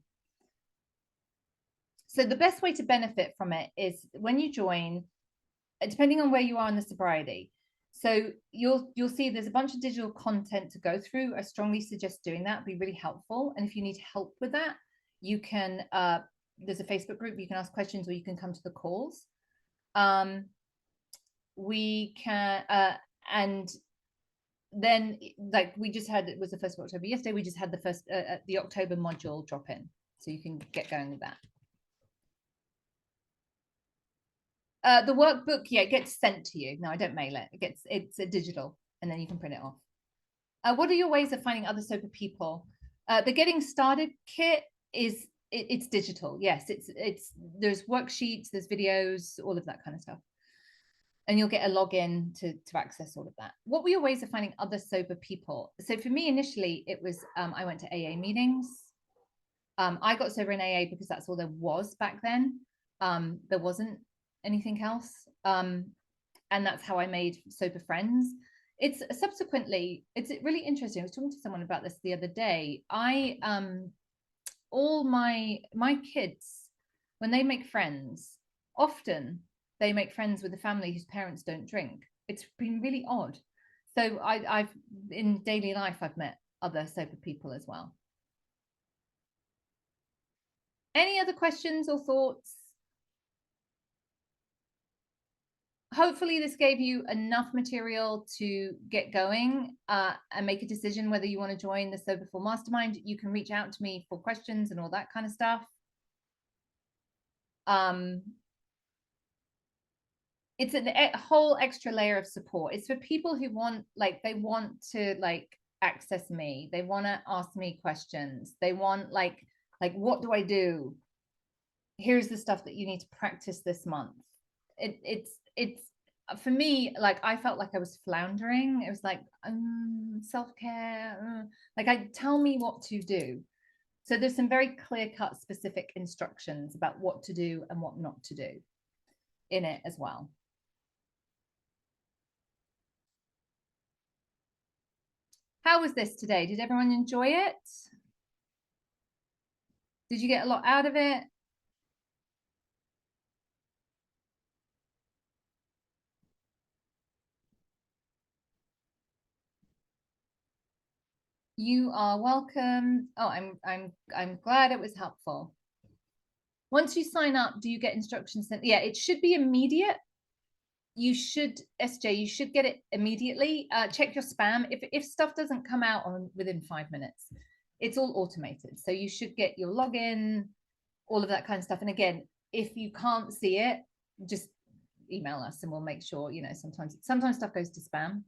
S1: So the best way to benefit from it is when you join, depending on where you are in the sobriety. So you'll see there's a bunch of digital content to go through. I strongly suggest doing that. It'd be really helpful. And if you need help with that, you can, there's a Facebook group, you can ask questions, or you can come to the calls. We can, and then like we just had, it was the 1st of October yesterday, we just had the first, the October module drop in. So you can get going with that. The workbook, yeah, it gets sent to you. No, I don't mail it. It's a digital, and then you can print it off. What are your ways of finding other sober people? The Getting Started kit is it's digital. Yes, there's worksheets, there's videos, all of that kind of stuff, and you'll get a login to access all of that. What were your ways of finding other sober people? So for me, initially, it was I went to AA meetings. I got sober in AA because that's all there was back then. There wasn't anything else, and that's how I made sober friends. It's subsequently, it's really interesting. I was talking to someone about this the other day. All my kids, when they make friends, often they make friends with a family whose parents don't drink. It's been really odd. So I've in daily life, I've met other sober people as well. Any other questions or thoughts? Hopefully this gave you enough material to get going and make a decision whether you want to join the Soberful Mastermind. You can reach out to me for questions and all that kind of stuff. It's a whole extra layer of support. It's for people who want, like, they want to like access me. They want to ask me questions. They want like what do I do? Here's the stuff that you need to practice this month. It's for me, like I felt like I was floundering. It was like self-care, like tell me what to do. So there's some very clear-cut specific instructions about what to do and what not to do in it as well. How was this today? Did everyone enjoy it? Did you get a lot out of it? You are welcome. Oh, I'm glad it was helpful. Once you sign up, do you get instructions sent? Yeah, it should be immediate. You should, SJ, you should get it immediately. Check your spam. If stuff doesn't come out within 5 minutes, it's all automated. So you should get your login, all of that kind of stuff. And again, if you can't see it, just email us and we'll make sure, sometimes stuff goes to spam.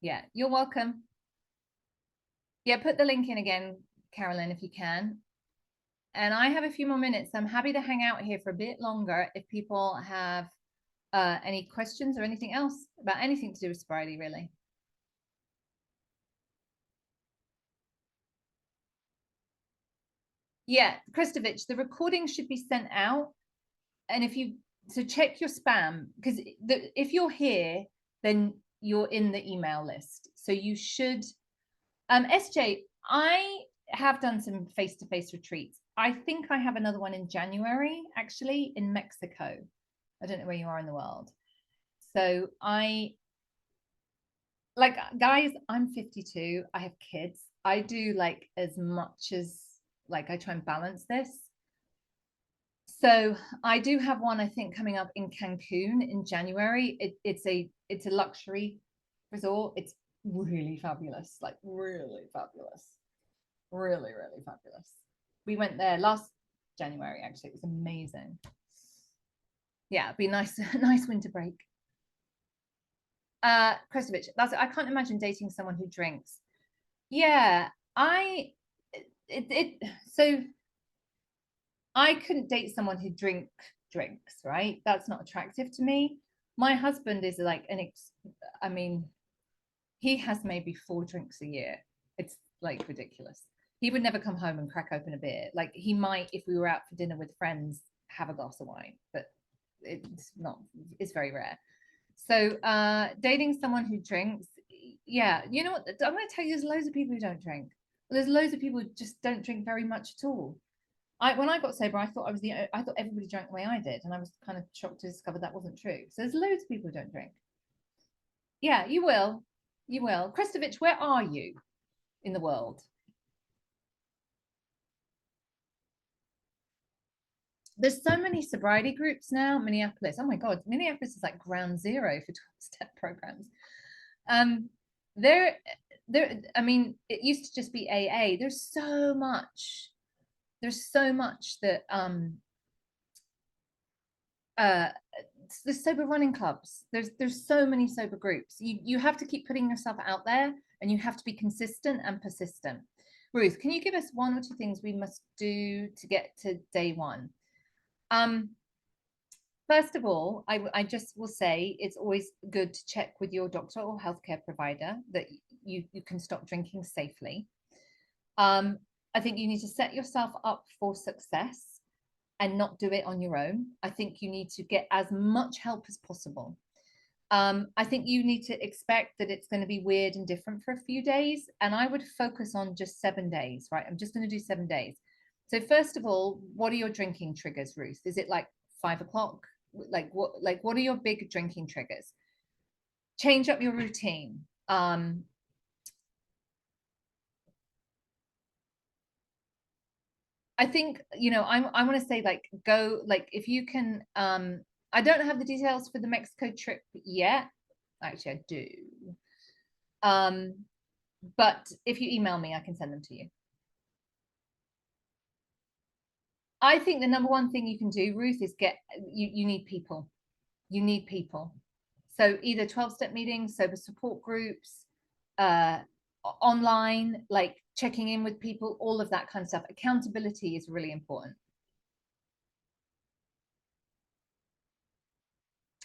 S1: Yeah, you're welcome. Yeah, put the link in again, Carolyn, if you can. And I have a few more minutes. I'm happy to hang out here for a bit longer if people have any questions or anything else about anything to do with sobriety, really. Yeah, Kristovich, the recording should be sent out. And so check your spam, because if you're here, then you're in the email list. So you should, SJ, I have done some face-to-face retreats. I think I have another one in January, actually, in Mexico. I don't know where you are in the world. So guys, I'm 52. I have kids. I do like as much as I try and balance this. So I do have one, I think, coming up in Cancun in January. It's a luxury resort. It's really fabulous, like really fabulous, really, really fabulous. We went there last January, actually. It was amazing. Yeah, it'd be nice, nice winter break. Kristovich, I can't imagine dating someone who drinks. Yeah, so I couldn't date someone who drinks, right? That's not attractive to me. My husband is like I mean, he has maybe 4 drinks a year. It's like ridiculous. He would never come home and crack open a beer. Like he might, if we were out for dinner with friends, have a glass of wine, but it's very rare. So dating someone who drinks yeah, you know what? I'm going to tell you, there's loads of people who don't drink. There's loads of people who just don't drink very much at all. When I got sober, I thought I thought everybody drank the way I did, and I was kind of shocked to discover that wasn't true. So there's loads of people who don't drink. Yeah, you will. You will. Kristovich, where are you in the world? There's so many sobriety groups now. Minneapolis. Oh my God, Minneapolis is like ground zero for 12-step programs. Um, there, I mean, it used to just be AA. There's so much. There's so much that uh there's sober running clubs. There's so many sober groups. You have to keep putting yourself out there, and you have to be consistent and persistent. Ruth, can you give us one or two things we must do to get to day one? First of all, I just will say it's always good to check with your doctor or healthcare provider that you can stop drinking safely. I think you need to set yourself up for success and not do it on your own. I think you need to get as much help as possible. I think you need to expect that it's going to be weird and different for a few days. And I would focus on just 7 days, right? I'm just going to do 7 days. So first of all, what are your drinking triggers, Ruth? Is it like 5 o'clock? Like what are your big drinking triggers? Change up your routine. I think, I want to say, like, go, like, if you can, I don't have the details for the Mexico trip yet. Actually, I do. But if you email me, I can send them to you. I think the number one thing you can do, Ruth, is you need people. You need people. So either 12-step meetings, sober support groups, online, like checking in with people, all of that kind of stuff. Accountability is really important.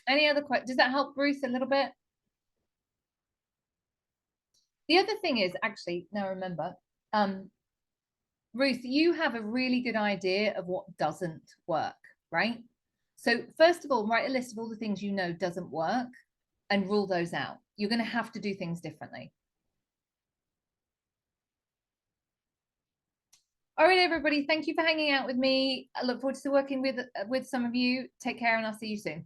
S1: Any other questions? Does that help, Bruce, a little bit? The other thing is, actually, now remember, Ruth, you have a really good idea of what doesn't work, right? So first of all, write a list of all the things you know doesn't work and rule those out. You're going to have to do things differently. All right, everybody, thank you for hanging out with me. I look forward to working with some of you. Take care, and I'll see you soon.